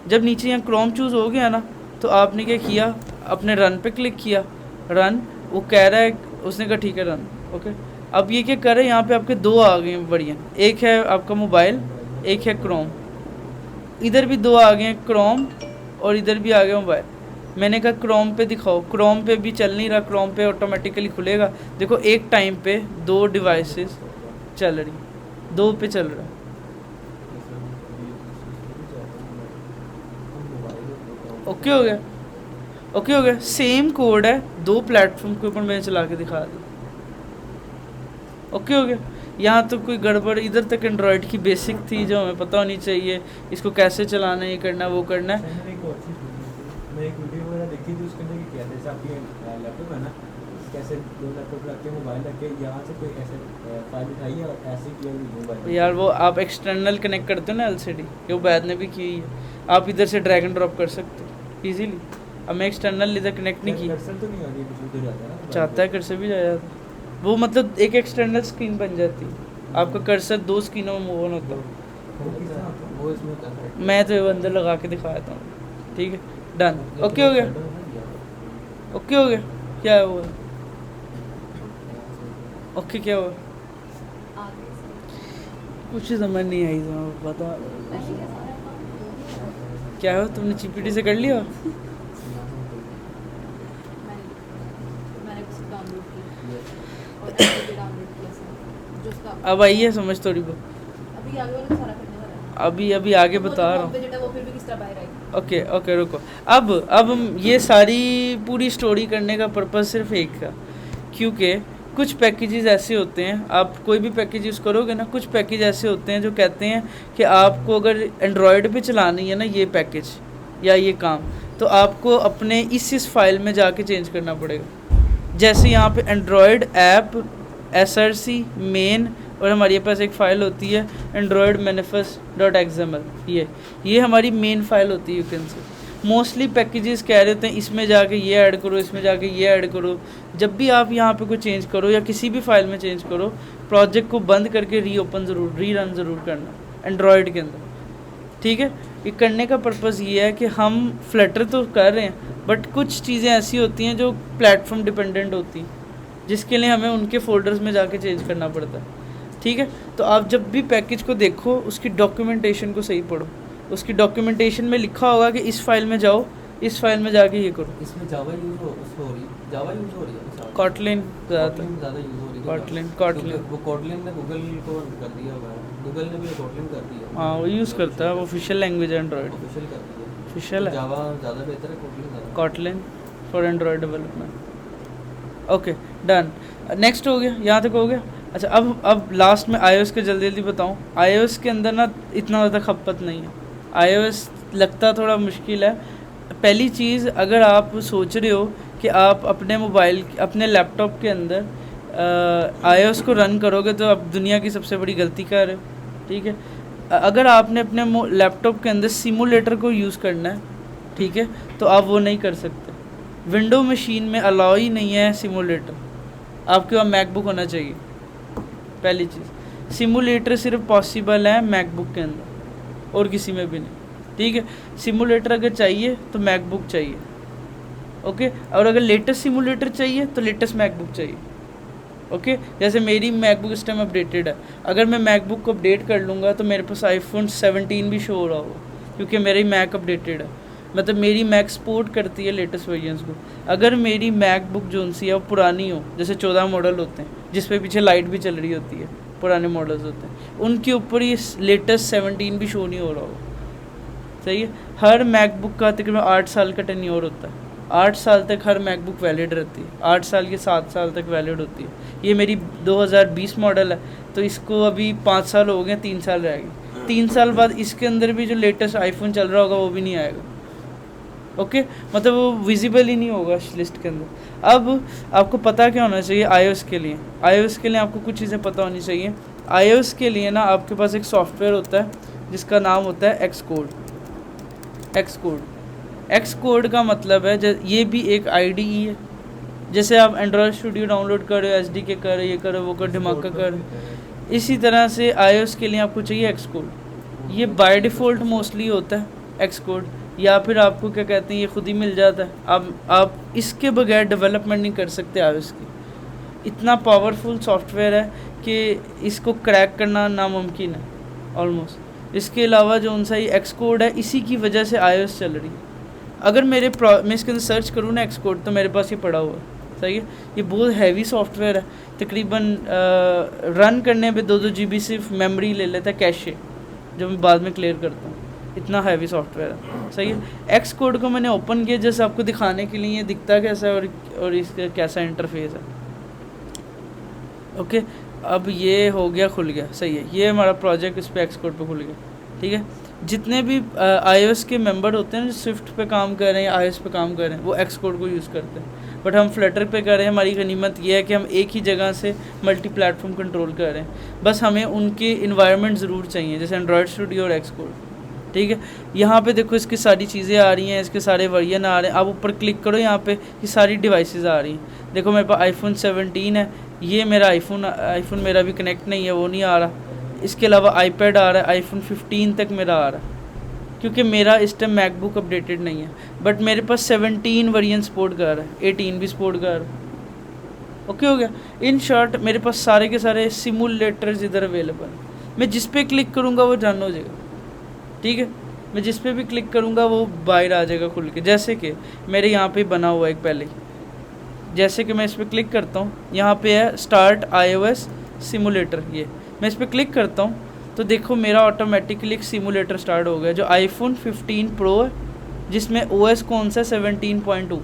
जब नीचे यहाँ क्रोम चूज़ हो गया ना, तो आपने क्या किया, अपने रन पे क्लिक किया, रन। वो कह रहा है, उसने कहा ठीक है रन, ओके। अब ये क्या कर रहे हैं, यहाँ पे आपके दो आ गए हैं बढ़िया। एक है आपका मोबाइल, एक है क्रोम। इधर भी दो आ गए हैं, क्रोम, और इधर भी आ गया मोबाइल। मैंने कहा क्रोम पे दिखाओ, क्रोम पे भी चल नहीं रहा। क्रोम पे ऑटोमेटिकली खुलेगा। देखो एक टाइम पे दो डिवाइसेस चल रही, दो पे चल रहा है। ओके हो गया, ओके हो गया। सेम कोड है, दो प्लेटफॉर्म के ऊपर मैंने चला के दिखा दिया, ओके हो गया। यहाँ तो कोई गड़बड़, इधर तक एंड्रॉयड की बेसिक थी जो हमें पता होनी चाहिए, इसको कैसे चलाना है, ये करना वो करना है।
मैंने एक और चीज़ पूछी, मैं एक वीडियो वगैरह देखी थी, उसके अंदर क्या जैसे आपकी लैपटॉप है ना, कैसे दो लैपटॉप रख के मोबाइल रख के यहाँ से कोई ऐसे फाइल उठाई है और ऐसे किया मोबाइल।
यार वो आप एक्सटर्नल कनेक्ट करते हो ना एलसीडी, ये वो बैद ने भी की है। आप इधर से ड्रैग एंड ड्रॉप कर सकते हो इजीली। अब मैं एक्सटर्नल इधर कनेक्ट नहीं की,
कर्सर तो नहीं आगे कुछ उधर जाता है ना,
चाहता है कर्सर भी जाया था वो, मतलब एक एक्सटर्नल स्क्रीन बन जाती है। आपका कर्सर दो स्क्रीनों में मूव ऑन होता है।
वो किस तरह होता है?
वो इसमें होता है।
मैं तो ये अंदर लगा के दिखा देता हूँ, ठीक है, डन, ओके हो गया, ओके हो गया। क्या है वो, ओके क्या हुआ?
आगे से
कुछ समझ नहीं आई, तो बता
पहले के सारा काम
क्या हो, तुमने जीपीटी से कर लिया?
मैंने कुछ डाउनलोड किया और ऐसे भी डाउनलोड किया सर जो उसका
अब आई है समझ थोड़ी बहुत।
अभी आगे वाला तो सारा करने वाला है।
अभी आगे
वो
बता
तो
रहा हूँ।
कॉम्पिटिटर वो फिर भी किस तरह बाहर आएगी।
ओके ओके रुको। अब हम ये सारी पूरी स्टोरी करने का पर्पस सिर्फ एक था, क्योंकि कुछ पैकेजेस ऐसे होते हैं, आप कोई भी पैकेज यूज़ करोगे ना, कुछ पैकेज ऐसे होते हैं जो कहते हैं कि आपको अगर एंड्रॉयड पे चलानी है ना ये पैकेज या ये काम, तो आपको अपने इस फाइल में जाके चेंज करना पड़ेगा। जैसे यहाँ पे एंड्रॉयड ऐप src मेन और हमारे पास एक फ़ाइल होती है एंड्रॉयड manifest.xml। ये हमारी मेन फाइल होती है। You can say mostly packages कह रहे होते हैं इसमें जाके ये ऐड करो, इसमें जाके ये ऐड करो। जब भी आप यहाँ पे कोई चेंज करो या किसी भी फाइल में चेंज करो, प्रोजेक्ट को बंद करके रीओपन ज़रूर, रीरन ज़रूर करना एंड्रॉयड के अंदर, ठीक है। ये करने का पर्पज़ ये है कि हम फ्लटर तो कर रहे हैं, बट कुछ चीज़ें ऐसी होती हैं जो प्लेटफॉर्म डिपेंडेंट होती हैं, जिसके लिए हमें उनके फोल्डर्स में जाके चेंज करना पड़ता है, ठीक है। तो आप जब भी पैकेज को देखो, उसकी डॉक्यूमेंटेशन को सही पढ़ो। उसकी डॉक्यूमेंटेशन में लिखा होगा कि इस फाइल में जाओ, इस फाइल में जाके ये करो।
इसमें जावा यूज़ हो रही है, जावा यूज़ हो रही है,
कॉटलिन ज़्यादातर,
ज़्यादा यूज़ हो रही है।
कॉटलिन
वो कॉटलिन ने गूगल को कर दिया हुआ है, गूगल ने भी कॉटलिन कर दिया।
हाँ, वो यूज़ करता है, वो ऑफिशियल लैंग्वेज है एंड्रॉयड,
ऑफिशियल कर दिया,
ऑफिशियल है।
जावा ज़्यादा बेहतर है, Kotlin
Kotlin for Android development. Okay, done. Next हो गया, यहाँ तक हो गया। अच्छा, अब लास्ट में iOS के जल्दी जल्दी बताऊँ। iOS के अंदर ना इतना ज़्यादा खपत नहीं है। iOS लगता थोड़ा मुश्किल है। पहली चीज़, अगर आप सोच रहे हो कि आप अपने मोबाइल, अपने लैपटॉप के अंदर iOS को रन करोगे, तो आप दुनिया की सबसे बड़ी गलती कर रहे हो, ठीक है। अगर आपने अपने लैपटॉप के अंदर सिमुलेटर को यूज़ करना है, ठीक है, तो आप वो नहीं कर सकते। विंडो मशीन में अलाउ ही नहीं है सिमुलेटर। आपके पास मैकबुक होना चाहिए, पहली चीज़। सिमुलेटर सिर्फ पॉसिबल है मैकबुक के अंदर और किसी में भी नहीं, ठीक है। सिमुलेटर अगर चाहिए तो मैकबुक चाहिए, ओके। और अगर लेटेस्ट सिमुलेटर चाहिए तो लेटेस्ट मैकबुक चाहिए, ओके। जैसे मेरी मैकबुक इस टाइम अपडेटेड है, अगर मैं मैकबुक को अपडेट कर लूँगा तो मेरे पास iPhone 17 भी शो हो रहा होगा, क्योंकि मेरी मैक अपडेटेड है। मतलब मेरी मैक सपोर्ट करती है लेटेस्ट वर्जन्स को। अगर मेरी मैकबुक जो सी है वो पुरानी हो, जैसे 14 मॉडल होते हैं जिस पे पीछे लाइट भी चल रही होती है, पुराने मॉडल्स होते हैं, उनके ऊपर ये लेटेस्ट 17 भी शो नहीं हो रहा होगा, सही है। हर मैकबुक का तकरीबन 8 साल का टेन्योर होता है। 8 साल तक हर मैकबुक वैलिड रहती है, 8 साल के 7 साल तक वैलिड होती है। ये मेरी 2020 मॉडल है, तो इसको अभी 5 साल हो गए, 3 साल रह गए। 3 साल बाद इसके अंदर भी जो लेटेस्ट आईफोन चल रहा होगा वो भी नहीं आएगा, ओके। मतलब वो विजिबल ही नहीं होगा इस लिस्ट के अंदर। अब आपको पता क्या होना चाहिए iOS के लिए? iOS के लिए आपको कुछ चीज़ें पता होनी चाहिए। iOS के लिए ना आपके पास एक सॉफ्टवेयर होता है जिसका नाम होता है Xcode का मतलब है, ये भी एक IDE है। जैसे आप एंड्रॉयड स्टूडियो डाउनलोड करो, SDK करो, ये करो, वो करो, धमाका करो, इसी तरह से iOS के लिए आपको चाहिए Xcode। ये बाय डिफ़ॉल्ट मोस्टली होता है Xcode, या फिर आपको क्या कहते हैं ये खुद ही मिल जाता है। आप इसके बगैर डेवलपमेंट नहीं कर सकते iOS की। इतना पावरफुल सॉफ्टवेयर है कि इसको क्रैक करना नामुमकिन है ऑलमोस्ट। इसके अलावा जो उनसा ये Xcode है, इसी की वजह से iOS चल रही है। अगर मैं इसके अंदर सर्च करूँ ना Xcode, तो मेरे पास ये पड़ा हुआ है, सही है। ये बहुत हैवी सॉफ्टवेयर है, तकरीबन रन करने पे 2-2 GB सिर्फ मेमोरी ले लेता है, कैशे, जो मैं बाद में क्लियर करता हूँ। इतना हैवी सॉफ्टवेयर है, सही है। Xcode को मैंने ओपन किया जैसे आपको दिखाने के लिए, दिखता कैसा है और इसका कैसा इंटरफेस है, ओके। अब ये हो गया, खुल गया, सही है। ये हमारा प्रोजेक्ट इस पर Xcode पे खुल गया, ठीक है। जितने भी iOS के मेंबर होते हैं जो स्विफ्ट पे काम कर रहे हैं, iOS पे काम कर रहे हैं, वो Xcode को यूज़ करते हैं। बट हम फ्लटर पे कर रहे हैं। हमारी गनीमत ये है कि हम एक ही जगह से मल्टी प्लेटफॉर्म कंट्रोल कर रहे हैं। बस हमें उनके इन्वायरमेंट ज़रूर चाहिए, जैसे एंड्रॉयड स्टूडियो और Xcode, ठीक है। यहाँ पे देखो इसकी सारी चीज़ें आ रही हैं, इसके सारे वर्जन आ रहे हैं। आप ऊपर क्लिक करो, यहाँ पे ये सारी डिवाइसेस आ रही हैं। देखो मेरे पास iPhone 17 है, ये मेरा आईफोन मेरा भी कनेक्ट नहीं है, वो नहीं आ रहा। इसके अलावा iPad आ रहा है, iPhone 15 तक मेरा आ रहा है, क्योंकि मेरा इस टाइम मैकबुक अपडेटेड नहीं है। बट मेरे पास 17 वर्जन सपोर्ट कर रहा है, 18 भी सपोर्ट कर रहा है, ओके हो गया। इन शॉर्ट मेरे पास सारे के सारे सिमुलेटर्स इधर अवेलेबल हैं। मैं जिस पे क्लिक करूँगा वो रन हो जाएगा, ठीक है। मैं जिस पे भी क्लिक करूँगा वो बाहर आ जाएगा खुल के। जैसे कि मेरे यहाँ पे बना हुआ है एक पहले, जैसे कि मैं इस पर क्लिक करता हूँ, यहाँ पे है स्टार्ट iOS सिमुलेटर। ये मैं इस पर क्लिक करता हूँ तो देखो मेरा ऑटोमेटिकली एक सिमुलेटर स्टार्ट हो गया, जो iPhone 15 Pro है, जिसमें OS कौन सा 17.2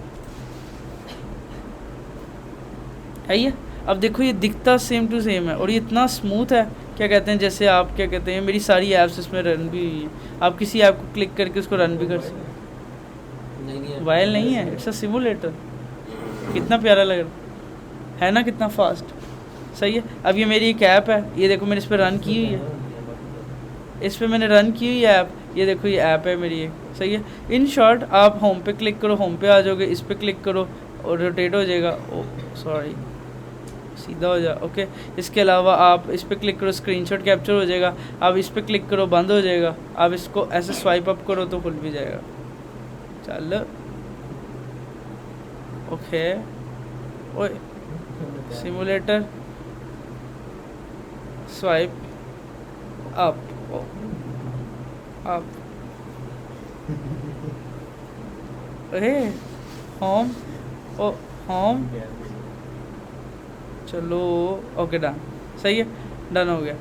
है। ये अब देखो ये दिखता सेम टू सेम है, और ये इतना स्मूथ है, क्या कहते हैं, जैसे आप क्या कहते हैं, मेरी सारी ऐप्स इसमें रन भी हुई हैं। आप किसी ऐप को क्लिक करके उसको रन भी कर सकते हैं। वायल नहीं है, इट्स अ सिमुलेटर। कितना प्यारा लग रहा है ना, कितना फास्ट, सही है। अब ये मेरी एक ऐप है, ये देखो मैंने इस पर रन की हुई है, इस पर मैंने रन की हुई है ऐप, ये देखो ये ऐप है मेरी एक, सही है। इन शॉर्ट आप होम पे क्लिक करो, होम पे आ जाओगे, इस पर क्लिक करो और रोटेट हो जाएगा, ओ सॉरी सीधा हो जा, ओके। इसके अलावा आप इस पर क्लिक करो, स्क्रीनशॉट कैप्चर हो जाएगा, आप इस पर क्लिक करो बंद हो जाएगा, आप इसको ऐसे स्वाइप अप करो तो खुल भी जाएगा। चल ओके, ओए सिमुलेटर स्वाइप अप अप, अरे होम, ओ होम, चलो ओके डन, सही है, डन हो गया।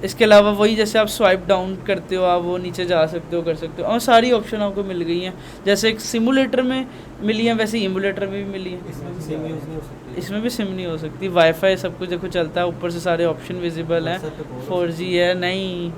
इसके अलावा वही जैसे आप स्वाइप डाउन करते हो आप वो नीचे जा सकते हो, कर सकते हो, और सारी ऑप्शन आपको मिल गई हैं, जैसे एक सिमुलेटर में मिली हैं वैसे इमुलेटर में भी मिली हैं।
इसमें सिम यूज़ नहीं हो सकती,
इसमें भी सिम नहीं हो सकती, वाईफाई सब कुछ देखो चलता है, ऊपर से सारे ऑप्शन विजिबल हैं, 4G है नहीं,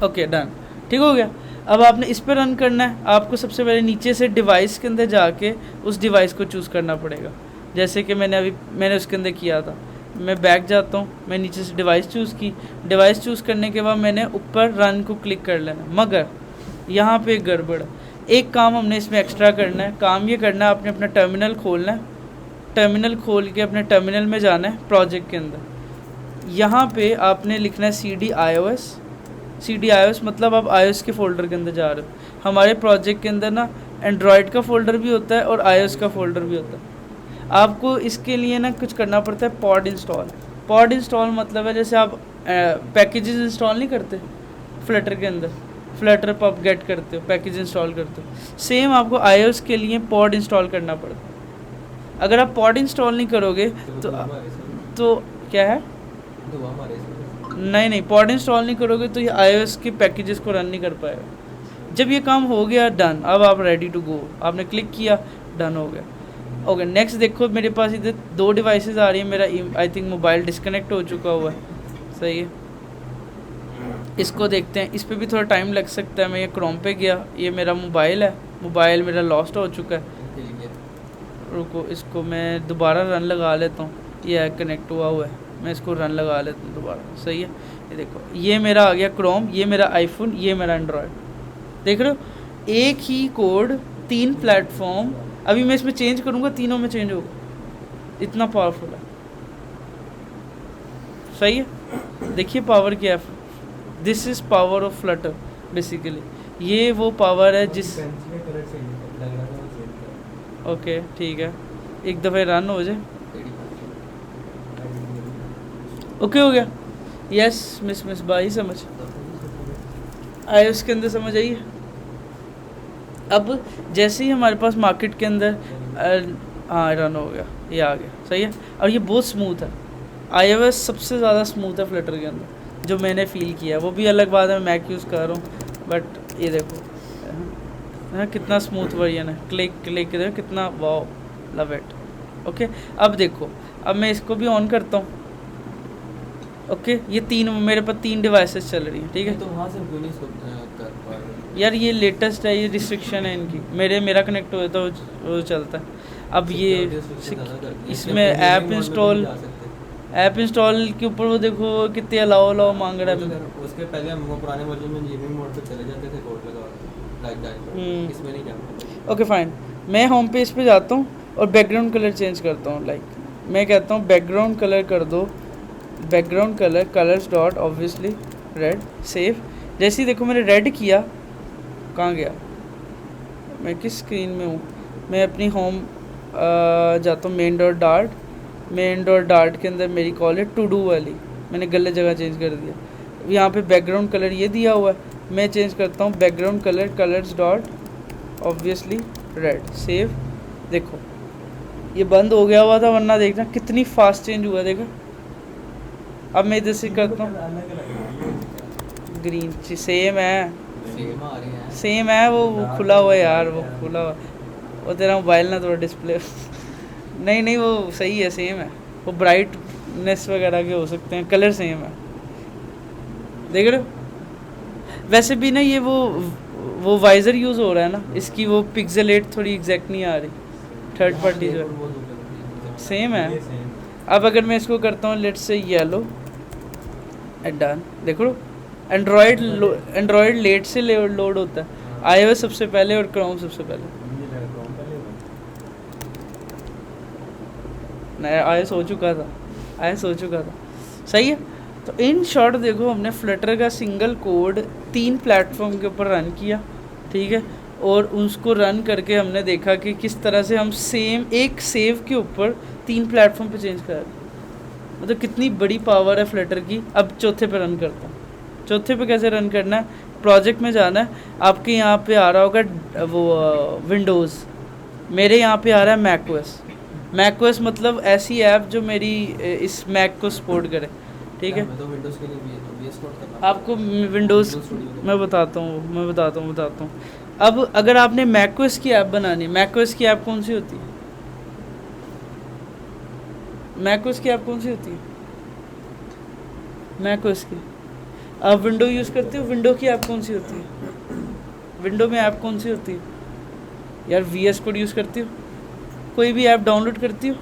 ओके डन, ठीक हो गया। अब आपने इस पर रन करना है, आपको सबसे पहले नीचे से डिवाइस के अंदर जाके उस डिवाइस को चूज़ करना पड़ेगा, जैसे कि मैंने उसके अंदर किया था। मैं बैक जाता हूँ, मैं नीचे से डिवाइस चूज़ की, डिवाइस चूज़ करने के बाद मैंने ऊपर रन को क्लिक कर लेना, मगर यहाँ पे एक गड़बड़ है, एक काम हमने इसमें एक्स्ट्रा करना है। काम ये करना है, आपने अपना टर्मिनल खोलना है, टर्मिनल खोल के अपने टर्मिनल में जाना है प्रोजेक्ट के अंदर, यहाँ पे आपने लिखना है CD iOS, मतलब आप iOS के फ़ोल्डर के अंदर जा रहे हो। हमारे प्रोजेक्ट के अंदर ना एंड्रॉयड का फ़ोल्डर भी होता है और iOS का फ़ोल्डर भी होता है। आपको इसके लिए ना कुछ करना पड़ता है, पॉड इंस्टॉल मतलब है जैसे आप पैकेजेस इंस्टॉल नहीं करते फ्लटर के अंदर, फ्लटर पब गेट करते हो, पैकेज इंस्टॉल करते हो, सेम आपको iOS के लिए पॉड इंस्टॉल करना पड़ता है। अगर आप पॉड इंस्टॉल नहीं करोगे तो क्या है, नहीं पॉड इंस्टॉल नहीं करोगे तो ये iOS के पैकेजेस को रन नहीं कर पाएगा। जब ये काम हो गया डन, अब आप रेडी टू गो, आपने क्लिक किया डन हो गया। ओके नेक्स्ट देखो मेरे पास इधर 2 डिवाइसेस आ रही हैं, मेरा आई थिंक मोबाइल डिस्कनेक्ट हो चुका हुआ है, सही है। इसको देखते हैं, इस पर भी थोड़ा टाइम लग सकता है। मैं ये क्रोम पे गया, ये मेरा मोबाइल है, मोबाइल मेरा लॉस्ट हो चुका है, रुको इसको मैं दोबारा रन लगा लेता हूँ, ये कनेक्ट हुआ है, मैं इसको रन लगा लेता हूँ दोबारा, सही है। ये देखो ये मेरा आ गया क्रोम, ये मेरा आईफोन, ये मेरा एंड्रॉयड, देख रहे हो एक ही कोड 3 प्लेटफॉर्म। अभी मैं इसमें चेंज करूँगा, तीनों में चेंज होगा, इतना पावरफुल है, सही है। देखिए पावर क्या है, this is power of Flutter basically, ये वो पावर है जिस, ओके ठीक है, एक दफ़े रन हो जाए, ओके हो गया, यस मिस बाई समझ आए, उसके अंदर समझ आइए। अब जैसे ही हमारे पास मार्केट के अंदर हाँ रन हो गया, ये आ गया, सही है। और ये बहुत स्मूथ है, iOS सबसे ज़्यादा स्मूथ है फ्लटर के अंदर, जो मैंने फ़ील किया, वो भी अलग बात है, मैं मैक यूज़ कर रहा हूँ, बट ये देखो है कितना स्मूथ वर्जन है, क्लिक देखो कितना, वाओ लव इट। ओके अब देखो, अब मैं इसको भी ऑन करता हूँ, ओके ये 3 मेरे पास 3 डिवाइसेस चल रही हैं, ठीक है।
तो वहाँ से क्यों नहीं कर पा रहे
यार ये लेटेस्ट है, ये रिस्ट्रिक्शन है इनकी, मेरा कनेक्ट हुआ तो वो चलता है। अब ये इसमें ऐप इंस्टॉल के ऊपर वो देखो कितने अलाउ मांग रहा है।
उसके पहले हम वो पुराने वर्जन में जीबी मोड पे चले जाते थे, कोड लगा के, इसमें नहीं जाना।
ओके फाइन, मैं होम पेज पे जाता हूँ और बैकग्राउंड कलर चेंज करता हूँ, लाइक मैं कहता हूँ बैकग्राउंड कलर कर दो, background colours dot obviously red, save. जैसे ही देखो मैंने रेड किया, कहाँ गया, मैं किस स्क्रीन में हूँ, मैं अपनी होम जाता हूँ, मेन डॉट डार्ट के अंदर मेरी कॉल है टू डू वाली, मैंने गलत जगह चेंज कर दिया। यहाँ पे बैकग्राउंड कलर ये दिया हुआ है, मैं चेंज करता हूँ background colours dot obviously red, save. देखो ये बंद हो गया हुआ था, वरना देखना कितनी फास्ट चेंज हुआ, देखा। अब मैं इधर से करता हूँ ग्रीन, सेम है, सेम है, वो खुला हुआ है यार, वो खुला हुआ, वो तेरा मोबाइल ना थोड़ा डिस्प्ले नहीं वो सही है, सेम है, वो ब्राइटनेस वगैरह के हो सकते हैं, कलर सेम है, देख रहे हो। वैसे भी ना ये वो वाइज़र यूज़ हो रहा है ना, इसकी वो पिक्सेलेट थोड़ी एग्जैक्ट नहीं आ रही, थर्ड पार्टी जो है। सेम है।
ये सेम
अब अगर मैं इसको करता हूँ let's say yellow and done, देखो एंड्रॉयड लेट से लोड होता है, iOS सबसे पहले और क्रोम सबसे पहले।
मुझे लगा Chrome पहले होगा।
नया iOS हो चुका था, सही है। तो इन शॉर्ट देखो हमने फ्लटर का सिंगल कोड 3 प्लेटफॉर्म के ऊपर रन किया, ठीक है, और उसको रन करके हमने देखा कि किस तरह से हम सेम एक सेव के ऊपर 3 प्लेटफॉर्म पे चेंज कर, मतलब कितनी बड़ी पावर है फ्लटर की। अब चौथे पे रन करता हूँ। चौथे पे कैसे रन करना है, प्रोजेक्ट में जाना है, आपके यहाँ पे आ रहा होगा वो विंडोज़, मेरे यहाँ पे आ रहा है मैकओएस मतलब ऐसी ऐप जो मेरी इस मैक को सपोर्ट करे, ठीक है।
मैं तो विंडोज़ के लिए VS कोड करना
आपको विंडोज़
Windows Studio
मैं बताता हूँ। अब अगर आपने मैकओएस की ऐप बनानी, मैकओएस की ऐप कौन सी होती है, मैकओएस की ऐप कौन सी होती है, मैकओएस की। आप विंडो यूज़ करते हो, विंडो की ऐप कौन सी होती है, विंडो में ऐप कौन सी होती है यार, VS कोड यूज़ करती हो, कोई भी ऐप डाउनलोड करती हो,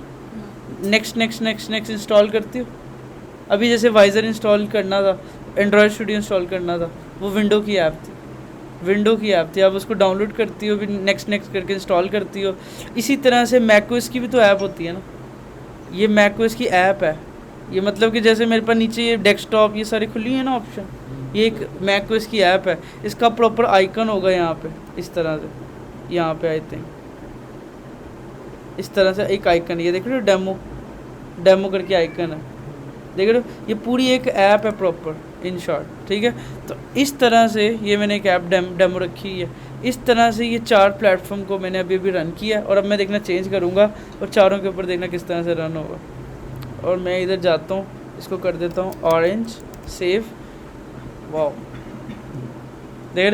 नेक्स्ट इंस्टॉल करती हो। अभी जैसे वाइजर इंस्टॉल करना था, एंड्रॉयड स्टूडियो इंस्टॉल करना था, वो विंडो की ऐप थी, आप उसको डाउनलोड करती हो, फिर नेक्स्ट करके इंस्टॉल करती हो। इसी तरह से मैकओएस की भी तो ऐप होती है ना, ये मैकओएस की ऐप है। ये मतलब कि जैसे मेरे पास नीचे ये डेस्कटॉप ये सारी खुली है ना ऑप्शन, ये एक मैकओएस की ऐप है। इसका प्रॉपर आइकन होगा यहाँ पे, इस तरह से, यहाँ पे आई थिंक इस तरह से एक आइकन, ये देख रहे हो डेमो करके आइकन है, देख रहे हो, ये पूरी एक ऐप है प्रॉपर इन शॉर्ट, ठीक है। तो इस तरह से ये मैंने एक ऐप डेमो रखी है। इस तरह से ये 4 प्लेटफॉर्म को मैंने अभी रन किया, और अब मैं देखना चेंज करूँगा और चारों के ऊपर देखना किस तरह से रन होगा। और मैं इधर जाता हूँ, इसको कर देता हूँ ऑरेंज सेव, वाओ, देख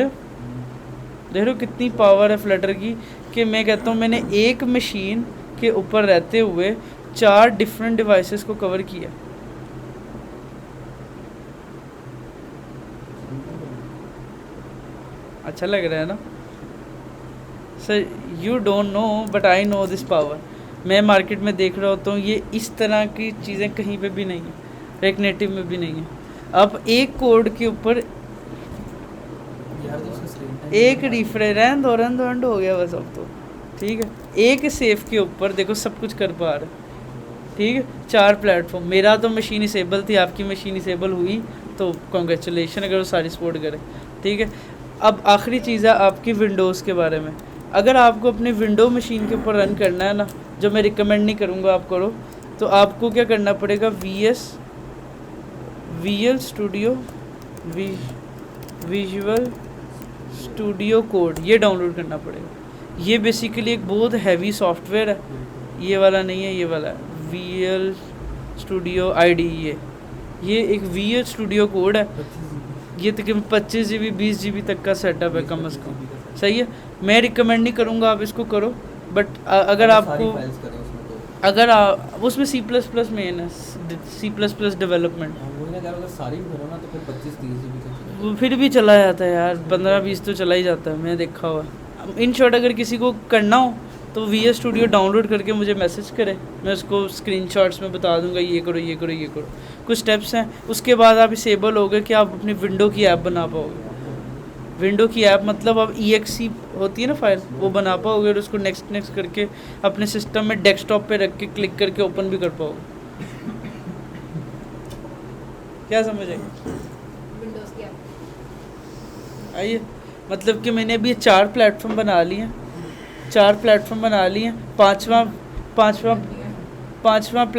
रहे हो कितनी पावर है फ्लटर की, कि मैं कहता हूँ मैंने एक मशीन के ऊपर रहते हुए 4 डिफरेंट डिवाइसेस को कवर किया। अच्छा लग रहा है ना sir, you don't know but I know this power. मैं मार्केट में देख रहा होता हूँ, ये इस तरह की चीज़ें कहीं पे भी नहीं है, रेक नेटिव में भी नहीं है। अब एक कोड के ऊपर
यार तो उसका स्क्रीन टाइम
एक रिफ्रेश रैंड हो गया बस अब तो, ठीक है। एक सेफ के ऊपर देखो सब कुछ कर पा रहे, ठीक है। 4 प्लेटफॉर्म, मेरा तो मशीन इसेबल थी, आपकी मशीन इसेबल हुई तो कॉन्ग्रेचुलेशन अगर वो सारी सपोर्ट करे, ठीक है। अब आखिरी चीज़ है आपकी विंडोज़ के बारे में। अगर आपको अपनी विंडो मशीन के ऊपर रन करना है ना, जो मैं रिकमेंड नहीं करूँगा आप करो, तो आपको क्या करना पड़ेगा, VL studio visual studio code ये डाउनलोड करना पड़ेगा। ये बेसिकली एक बहुत हैवी सॉफ्टवेयर है, ये वाला नहीं है, ये वाला है VL स्टूडियो IDE। ये एक VL स्टूडियो कोड है, ये तकरीबन 25 GB 20 GB तक का सेटअप है कम से कम, सही है। मैं रिकमेंड नहीं करूँगा आप इसको करो, बट अगर आपको
फाइल्स करें उसमें तो
अगर आप उसमें C++ मेन है, C++ डेवलपमेंट,
वो ना अगर सारी भी करो ना तो फिर 25-30 GB तक चलेगा।
वो फिर भी चला जाता है यार, 15-20 तो चला ही जाता है, मैं देखा हुआ। इन शॉर्ट अगर किसी को करना हो तो VS स्टूडियो डाउनलोड करके मुझे मैसेज करे, मैं उसको स्क्रीनशॉट्स में बता दूंगा ये करो। कुछ स्टेप्स हैं, उसके बाद आप इसेबल हो गए कि आप अपनी विंडो की ऐप बना पाओगे। विंडो की ऐप मतलब अब EXE होती है ना फाइल, वो बना पाओगे और उसको नेक्स्ट करके अपने सिस्टम में डेस्कटॉप पे रख के क्लिक करके ओपन भी कर पाओगे। क्या समझ आई?
विंडोज़ की ऐप।
आइए, मतलब कि मैंने अभी 4 प्लेटफॉर्म बना लिए हैं, 4 प्लेटफॉर्म बना लिए हैं, पांचवा प्लेटफॉर्म